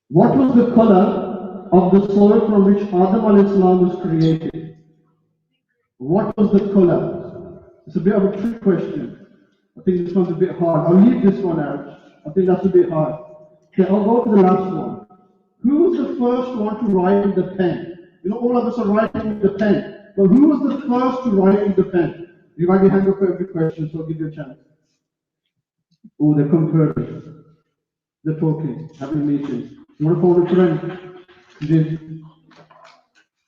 What was the color of the soil from which Adam alayhi salam was created? What was the color? It's a bit of a trick question. I think this one's a bit hard. I'll leave this one out. I think that's a bit hard. Okay, I'll go to the last one. Who was the first one to write with the pen? You know, all of us are writing with the pen. So who was the first to write in the pen? You might be hand up for every question, so I'll give you a chance. Oh, they're conferring. They're talking, having meetings. You want to phone a friend?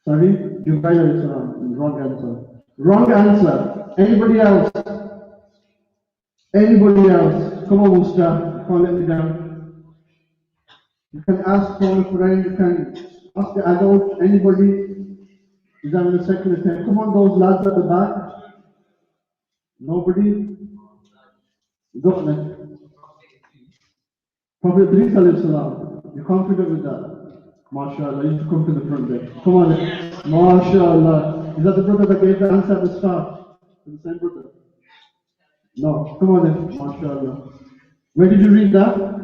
Sorry? You guys are wrong answer. Wrong answer. Anybody else? Anybody else? Come on, Worcester. You can't let me down. You can ask for a friend, you can ask the adult, anybody is having a second attempt. Come on, those lads at the back. Nobody? Go on then. Prophet Idris alayhi salam. You're confident with that? MashaAllah, you should come to the front there. Come on then. MashaAllah. Is that the brother that gave the answer at the start? Is the same brother? No. Come on then. MashaAllah. Where did you read that?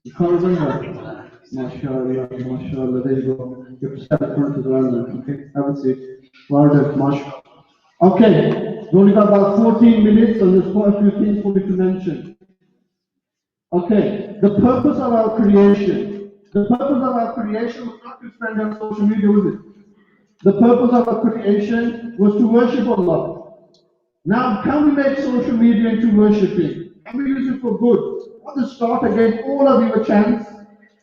You can't remember? MashaAllah, MashaAllah, there you go. You have to step in front as well then. Okay, have a seat. Well done, MashaAllah. Okay, we only got about 14 minutes and there's quite a few things for me to mention. Okay, the purpose of our creation. The purpose of our creation was not to spend on social media, was it? The purpose of our creation was to worship Allah. Now, can we make social media into worshipping? Can we use it for good? At the start, I gave all of you a chance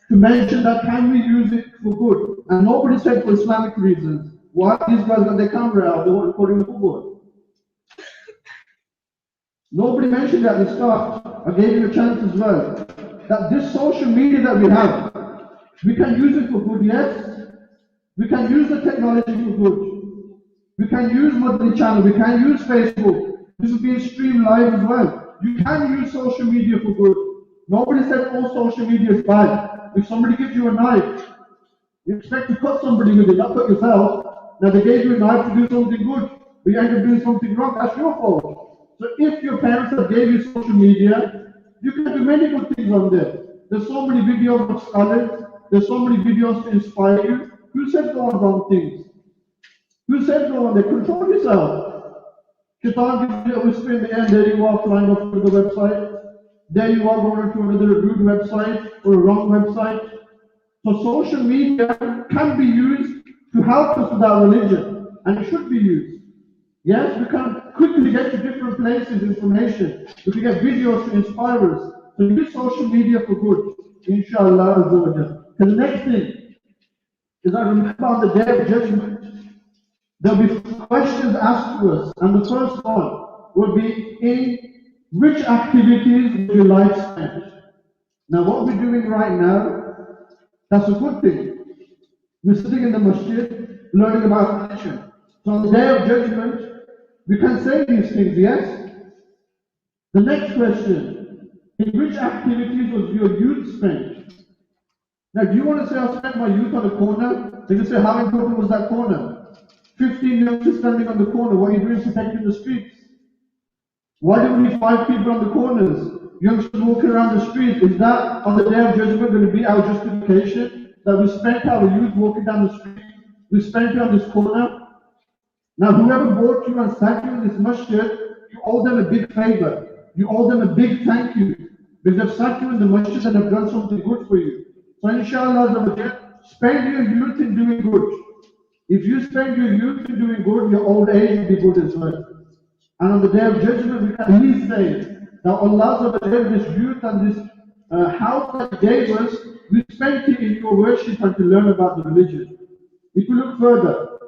to mention that can we use it for good? And nobody said for Islamic reasons. Why? These guys got their camera out, they weren't recording the football. Nobody mentioned that at the start. I gave you a chance as well. That this social media that we have, we can use it for good, yes? We can use the technology for good. We can use monthly channel, we can use Facebook. This is being streamed live as well. You can use social media for good. Nobody said all social media is bad. If somebody gives you a knife, you expect to cut somebody with it, not cut yourself. Now they gave you a knife to do something good, but you end up doing something wrong, that's your fault. So if your parents have gave you social media, you can do many good things on there. There's so many videos of scholars, there's so many videos to inspire you. Who said go on wrong things? Who said go on there? Control yourself. Shaitan gives you a whisper in the end, there you are flying off to the website. There you are going to another rude website or a wrong website. So social media can be used to help us with our religion, and it should be used. Yes, we can quickly get to different places, information. We can get videos to inspire us. So use social media for good, inshallah. And the next thing is I remember on the day of judgment, there will be questions asked to us, and the first one will be in which activities would your life spent? Now what we're doing right now, that's a good thing. We're sitting in the masjid, learning about religion. So on the day of judgment, we can say these things, yes? The next question, in which activities was your youth spent? Now do you want to say I spent my youth on a corner? They can say how important was that corner? 15 youngsters standing on the corner, what are you doing protecting the streets? Why do we need 5 people on the corners? Youngsters walking around the street, is that on the day of judgment going to be our justification? That we spent our youth walking down the street, we spent it on this corner? Now whoever brought you and sat you in this masjid, you owe them a big favor. You owe them a big thank you. Because they've sat you in the masjid and have done something good for you. So inshallah, spend your youth in doing good. If you spend your youth in doing good, your old age will be good as well. And on the day of judgment, we can at least say that Allah this youth and this house that He gave us, we spent it in your worship and to learn about the religion. If you look further,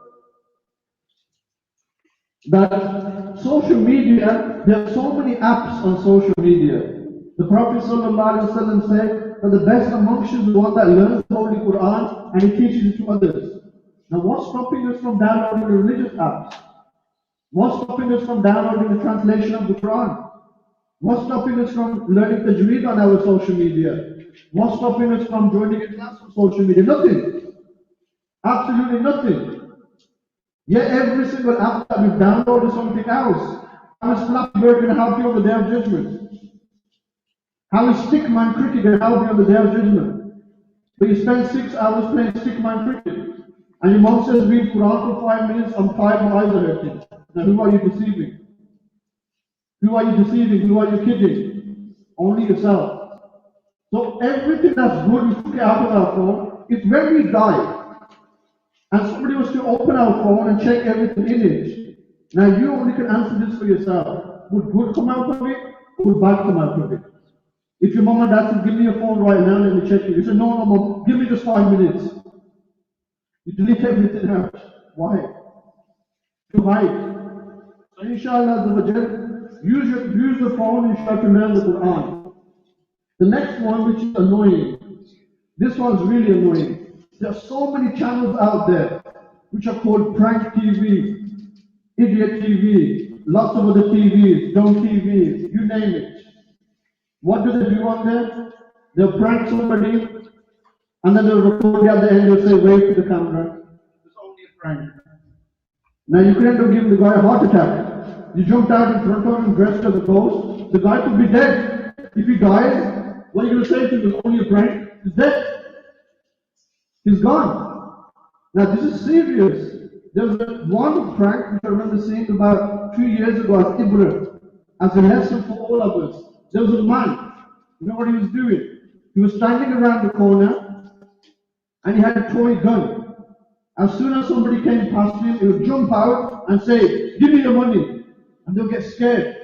that social media, there are so many apps on social media. The Prophet ﷺ said that the best amongst you is the one that learns the Holy Quran and he teaches it to others. Now what's stopping us from downloading the religious apps? What's stopping us from downloading the translation of the Quran? What's stopping us from learning Tajweed on our social media? What's stopping us from joining a class on social media? Nothing. Absolutely nothing. Yet every single app that we've downloaded is something else. How is Flappy Bird going to help you on the day of judgment? How is Stickman Cricket going to help you on the day of judgment? But you spend 6 hours playing Stickman Cricket, and your mom says read Quran for 5 minutes and 5 my eyes are hurting. Now who are you deceiving? Who are you deceiving? Who are you kidding? Only yourself. So everything that's good, we took it out of our phone. It's when we die. And somebody was us to open our phone and check everything in it. Now you only can answer this for yourself. Would good come out of it? Would bad come out of it? If your mom and dad said, give me your phone right now, let me check it. You said, no, mom, give me just 5 minutes. You delete everything out. Why? To hide. So inshallah, use the phone and try to learn the Quran. The next one, which is annoying. This one's really annoying. There are so many channels out there which are called prank TV, idiot TV, lots of other TVs, dumb TVs, you name it. What do they do on there? They'll prank somebody and then they'll record it at the end, they'll say, wave to the camera. It's only a prank. Now you can end up giving the guy a heart attack. You jumped out in front of him dressed as a ghost. The guy could be dead. If he dies, what are you going to say to him? It's only a prank. He's dead. He's gone. Now this is serious. There was one prank which I remember seeing about 2 years ago as Ibrahim, as a lesson for all of us. There was a man, you know what he was doing? He was standing around the corner and he had a toy gun. As soon as somebody came past him, he would jump out and say, give me your money. And they'll get scared.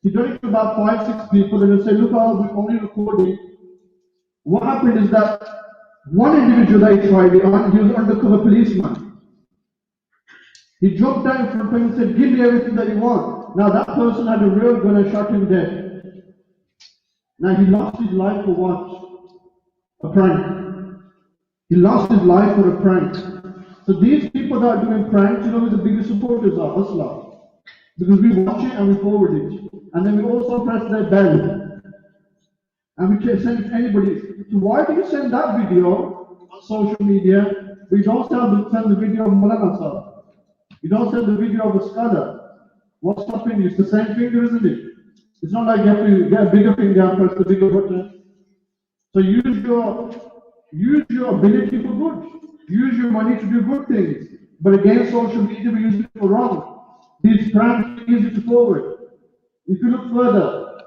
He done it to about 5, 6 people and they'll say, look, we're only recording. What happened is that one individual that he tried it on, he was an undercover policeman. He jumped down in front of him and said, give me everything that you want. Now that person had a real gun and shot him dead. Now he lost his life for what? A prank. He lost his life for a prank. So these people that are doing pranks, you know who the biggest supporters are? Us lot. Because we watch it and we forward it. And then we also press their bell. And we can send it to anybody. So why do you send that video on social media, but you don't send the video of Mulana Sahib? You don't send the video of a scholar. What's stopping you? It's the same finger, isn't it? It's not like you have to get a bigger finger and press the bigger button. So use your ability for good. Use your money to do good things. But again, social media, we use it for wrong. These pranks, we use it to forward. If you look further,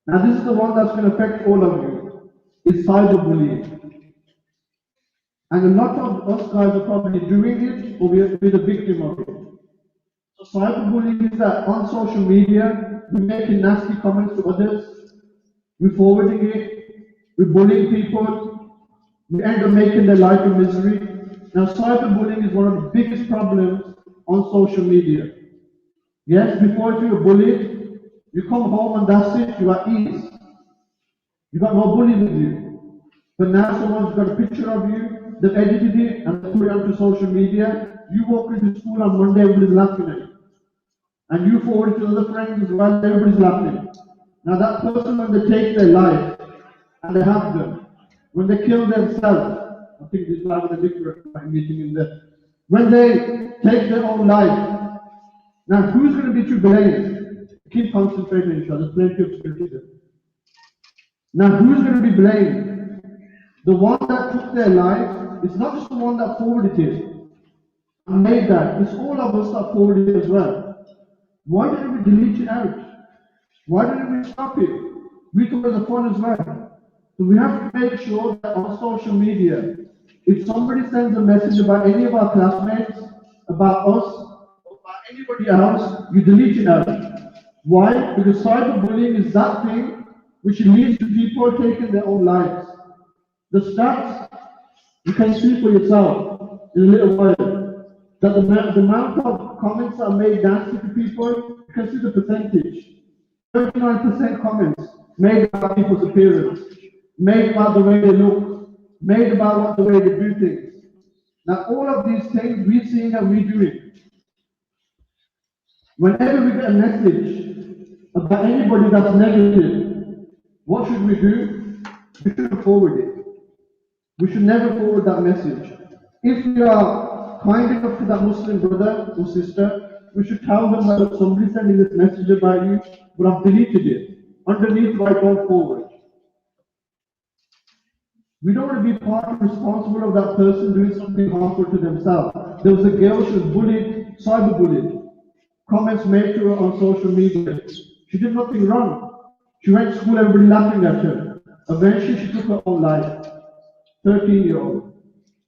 now this is the one that's going to affect all of you, is cyberbullying. And a lot of us guys are probably doing it, or we're the victim of it. So cyberbullying is that on social media, we're making nasty comments to others, we're forwarding it, we're bullying people, we end up making their life a misery. Now cyberbullying is one of the biggest problems on social media. Yes, before if you were bullied, you come home and that's it, you are ease. You got no bully with you. But now someone's got a picture of you, they've edited it and put it onto social media. You walk into school on Monday, everybody's laughing at you. And you forward it to other friends as well, everybody's laughing. Now that person, when they take their life, and they have them, when they kill themselves, I think this is having a different meeting in there. When they take their own life, now who's going to be to blame? Keep concentrating, inshallah. There's plenty of scripture there. Now, who's going to be blamed? The one that took their life. It's not just the one that forwarded it and made that. It's all of us that forwarded it as well. Why didn't we delete it out? Why didn't we stop it? We thought it was fun as well. So we have to make sure that on social media, if somebody sends a message about any of our classmates, about us, or about anybody else, you delete it out. Why? Because cyberbullying is that thing which leads to people taking their own lives. The stats, you can see for yourself in a little while, that the amount of comments that are made nasty to people, you can see the percentage. 39% comments made about people's appearance, made about the way they look, made about the way they do things. Now all of these things we're seeing and we're doing. Whenever we get a message about anybody that's negative, what should we do? We should forward it. We should never forward that message. If we are kind enough to that Muslim brother or sister, we should tell them that somebody's sending this message about you, but I've deleted it. Underneath, write don't forward. We don't want to be part and responsible of that person doing something harmful to themselves. There was a girl, she was bullied, cyberbullied. Comments made to her on social media. She did nothing wrong. She went to school, everybody laughing at her. Eventually, she took her own life. 13-year-old.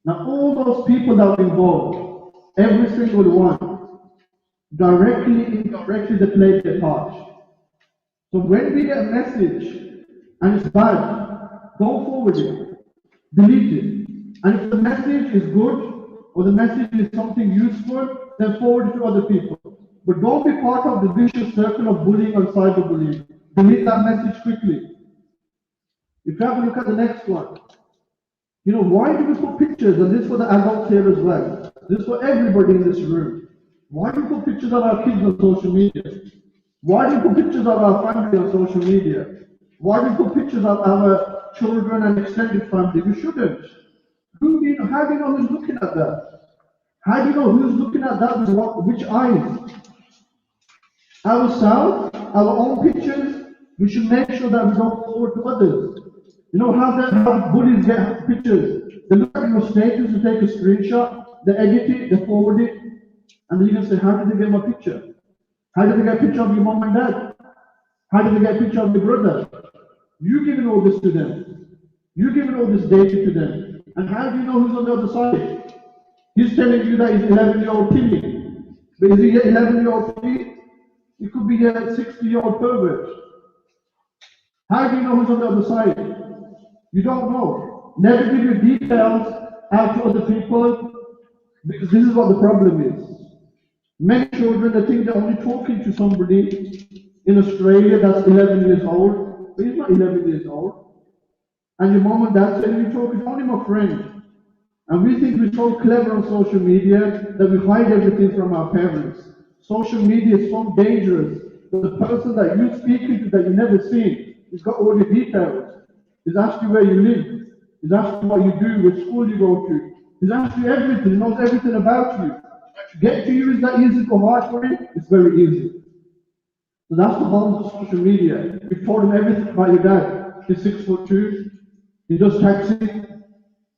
Now, all those people that were involved, every single one, directly, indirectly, they play their part. So when we get a message and it's bad, don't forward it, delete it. And if the message is good or the message is something useful, then forward it to other people. But don't be part of the vicious circle of bullying and cyberbullying. Delete that message quickly. If you have a look at the next one, why do we put pictures, and this is for the adults here as well, this is for everybody in this room. Why do we put pictures of our kids on social media? Why do we put pictures of our family on social media? Why do we put pictures of our children and extended family? We shouldn't. How do you know who's looking at that? How do you know who's looking at that with which eyes? Ourselves, our own pictures, we should make sure that we don't forward to others. How bullies get pictures? They look at your status, they take a screenshot, they edit it, they forward it, and then you can say, how did they get my picture? How did they get a picture of your mom and dad? How did they get a picture of your brother? You giving all this to them. You giving all this data to them. And how do you know who's on the other side? He's telling you that he's 11-year-old Timmy. But is he an 11-year-old Timmy? It could be a 60-year-old pervert. How do you know who's on the other side? You don't know. Never give your details out to other people, because this is what the problem is. Many children, they think they're only talking to somebody in Australia that's 11 years old, but he's not 11 years old. And your mom and dad say, you're talking to only my friend. And we think we're so clever on social media that we hide everything from our parents. Social media is so dangerous that the person that you're speaking to that you've never seen, he's got all your details. He's asked you where you live. He's asked you what you do, which school you go to. He's asked you everything. He knows everything about you. To get to you, is that easy or hard for him? It's very easy. So that's the harm of social media. You've told him everything about your dad. He's 6'2". He does taxi.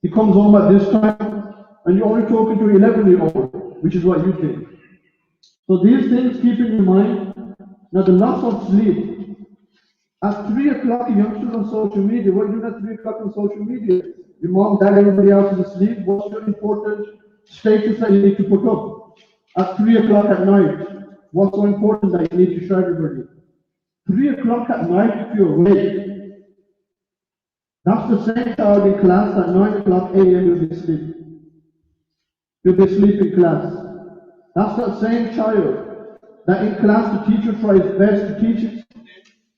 He comes home at this time, and you're only talking to an 11-year-old, which is what you think. So these things keep in mind. Now the loss of sleep. At 3 o'clock, youngsters on social media, what are you doing at 3 o'clock on social media? Your mom, dad, everybody else is asleep. What's your important status that you need to put up? At 3 o'clock at night, what's so important that you need to show everybody? 3 o'clock at night, if you're awake, that's the same child in class at 9 o'clock a.m. you'll be asleep. You'll be asleep in class. That's that same child that in class the teacher tries best to teach it.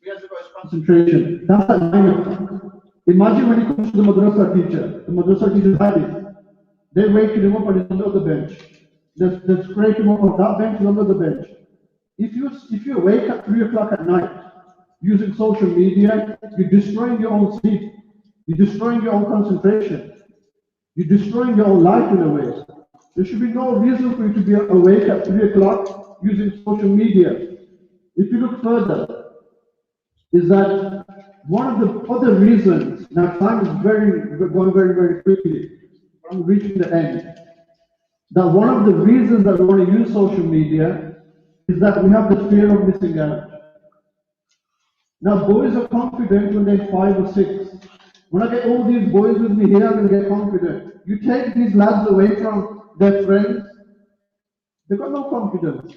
He has to go his concentration. That's at 9 o'clock. Imagine when he comes to the madrasa teacher's habit. They wake him up and he's on the other bench. They scrape him up on that bench, he's on the other bench. If you wake at 3 o'clock at night using social media, you're destroying your own sleep. You're destroying your own concentration. You're destroying your own life in a way. There should be no reason for you to be awake at 3 o'clock using social media. If you look further, is that one of the other reasons, now time is going very, very quickly, I'm reaching the end, that one of the reasons that we want to use social media is that we have the fear of missing out. Now boys are confident when they're 5 or 6. When I get all these boys with me here, I'm going to get confident. You take these lads away from their friends, they've got no confidence.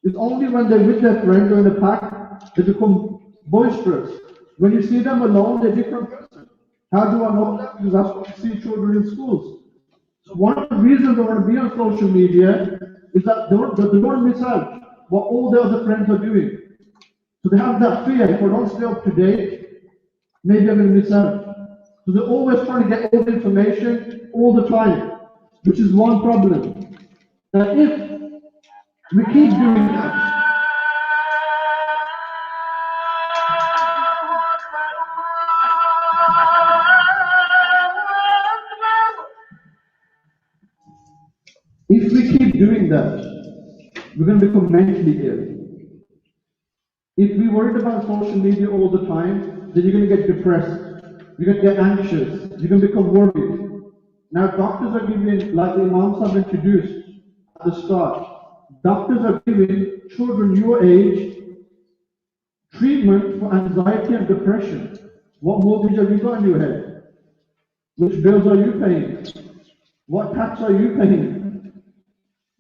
It's only when they're with their friends or in a pack, they become boisterous. When you see them alone, they're a different person. How do I know that? Because that's what you see children in schools. So one of the reasons they want to be on social media is that they don't want to miss out what all their other friends are doing. So they have that fear, if I don't stay up to date, maybe I'm going to miss out. So they're always trying to get all the information all the time, which is one problem. Now if we keep doing that, we're going to become mentally ill. If we worried about social media all the time, then you're going to get depressed. You're going to get anxious. You're going to become worried. Now, doctors are giving, like the Imams have introduced at the start, doctors are giving children your age treatment for anxiety and depression. What mortgage have you got in your head? Which bills are you paying? What tax are you paying?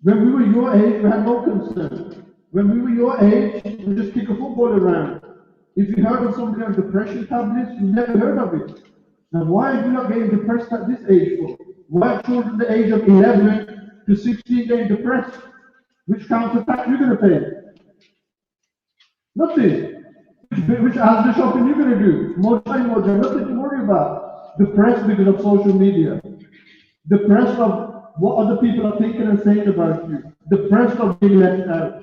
When we were your age, we had no concern. When we were your age, we just kick a football around. If you heard of somebody on depression tablets, you never heard of it. Now, why are you not getting depressed at this age for? Why are children the age of 11 to 16 getting depressed? Which council tax are you going to pay? Nothing. Which Asda shopping you going to do? More time, more job. Nothing to worry about. Depressed because of social media. Depressed of what other people are thinking and saying about you. Depressed of being left out.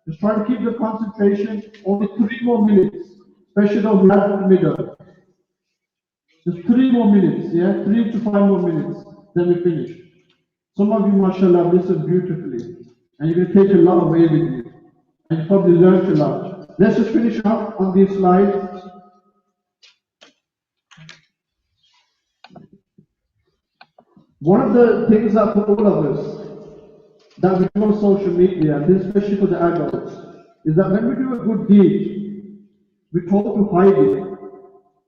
Just try to keep the concentration. Only 3 more minutes. Especially those lads in the middle. Just 3 more minutes, yeah? 3 to 5 more minutes. Then we finish. Some of you, mashallah, listen beautifully. And you're going to take a lot away with you. And you probably learned a lot. Let's just finish up on these slides. One of the things that for all of us that we do on social media, and this especially for the adults, is that when we do a good deed, we're told to hide it.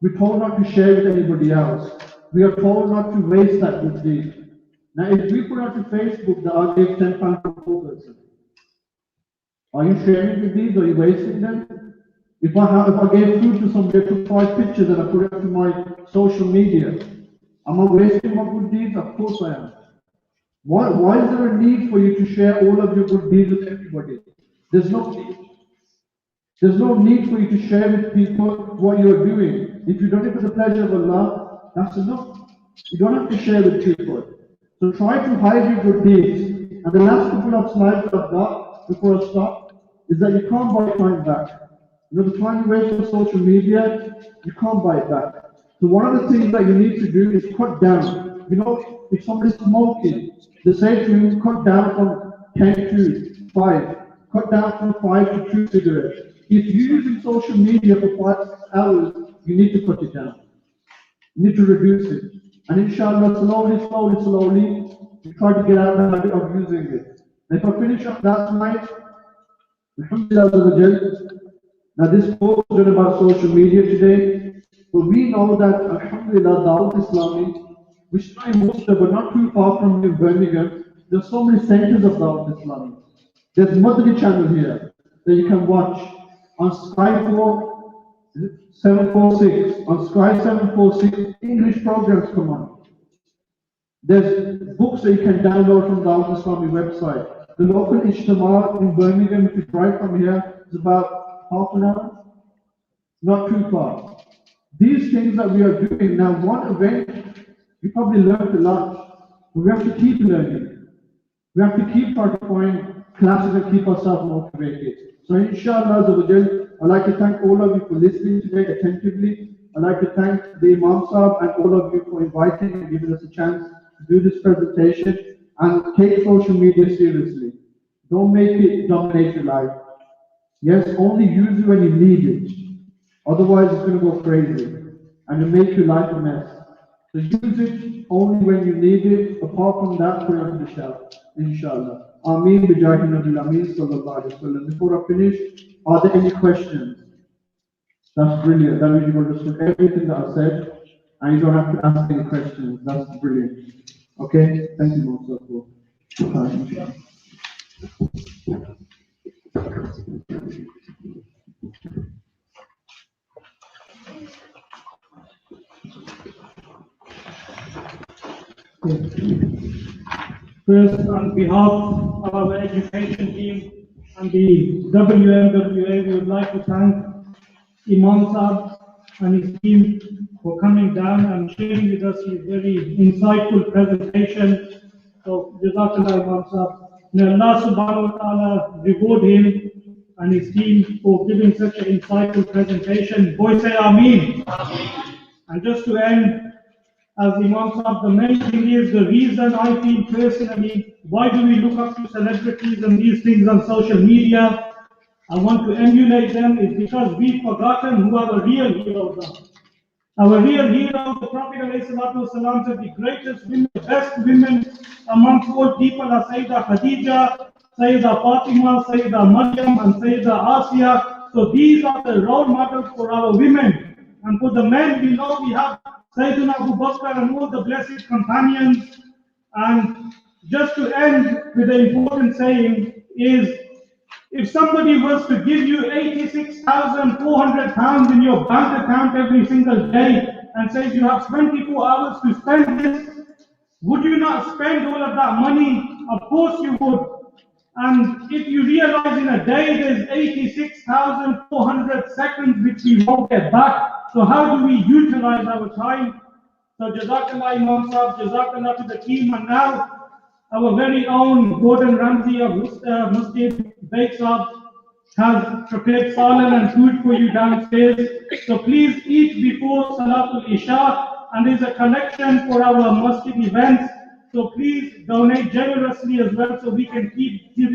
We're told not to share with anybody else. We are told not to waste that good deed. Now, if we put onto Facebook that I gave £10 to a person, are you sharing with these? Are you wasting them? If I gave food to somebody, I took 5 pictures and I put it onto my social media, am I wasting my good deeds? Of course I am. Why is there a need for you to share all of your good deeds with everybody? There's no need. There's no need for you to share with people what you're doing. If you don't it for the pleasure of Allah, that's enough. You don't have to share with people. So try to hide your good deeds. And the last couple of slides I've got before I stop is that you can't buy time back. You know, the time you waste on social media, you can't buy it back. So one of the things that you need to do is cut down. You know, if somebody's smoking, they say to you, cut down from 10 to 5. Cut down from 5 to 2 cigarettes. If you're using social media for 5 hours, you need to cut it down. You need to reduce it. And inshallah, slowly, you try to get out of the habit of using it. And if I finish up that slide, alhamdulillah, now this talk is about social media today, but we know that alhamdulillah, Dawat-e-Islami, which is not in Worcester, but not too far from here in Birmingham, there's so many centers of Dawat-e-Islami. There's Madri channel here that you can watch on Sky 746. On Sky 746, English programs come on. There's books that you can download from the Dawat-e-Islami website. The local Ijtima in Birmingham, if you drive from here, is about half an hour, not too far. These things that we are doing now, one event, we probably learned a lot, but we have to keep learning. We have to keep trying to find classes and keep ourselves motivated. So inshallah, I'd like to thank all of you for listening today attentively. I'd like to thank the Imam Sahib and all of you for inviting and giving us a chance to do this presentation. And take social media seriously. Don't make it dominate your life. Yes, only use it when you need it. Otherwise, it's going to go crazy and it'll make your life a mess. So use it only when you need it. Apart from that, put it on the shelf. Inshallah. Ameen bijahi Nabil Ameen sallallahu alayhi wa sallam. Before I finish, are there any questions? That's brilliant. That means you understood everything that I said and you don't have to ask any questions. That's brilliant. Okay, thank you, Moses, for time. First, on behalf of our education team and the WMWA, we would like to thank Imam Sahib and his team for coming down and sharing with us his very insightful presentation. So, Jazakallah Imam Sahib. May Allah subhanahu wa ta'ala reward him and his team for giving such an insightful presentation. Boy, say Ameen. And just to end, as Imam Sahib, the main thing is the reason I feel personally, why do we look up to celebrities and these things on social media? I want to emulate them is because we've forgotten who our real heroes are. Our real heroes, the Prophet ﷺ said the greatest women, the best women amongst all people are Sayyidah Khadija, Sayyidah Fatima, Sayyidah Maryam and Sayyidah Asiya. So these are the role models for our women. And for the men, we know we have Sayyidina Abu Bakr and all the blessed companions. And just to end with an important saying is, if somebody was to give you £86,400 in your bank account every single day and says you have 24 hours to spend this, would you not spend all of that money? Of course you would. And if you realize in a day there's 86,400 seconds which we won't get back, so how do we utilize our time? So Jazakallah Imam Sahib, Jazakallah to the team, and now our very own Gordon Ramsay of Worcester Muslim Welfare has prepared salan and food for you downstairs. So please eat before Salatul Isha, and there's a collection for our masjid events. So please donate generously as well so we can keep giving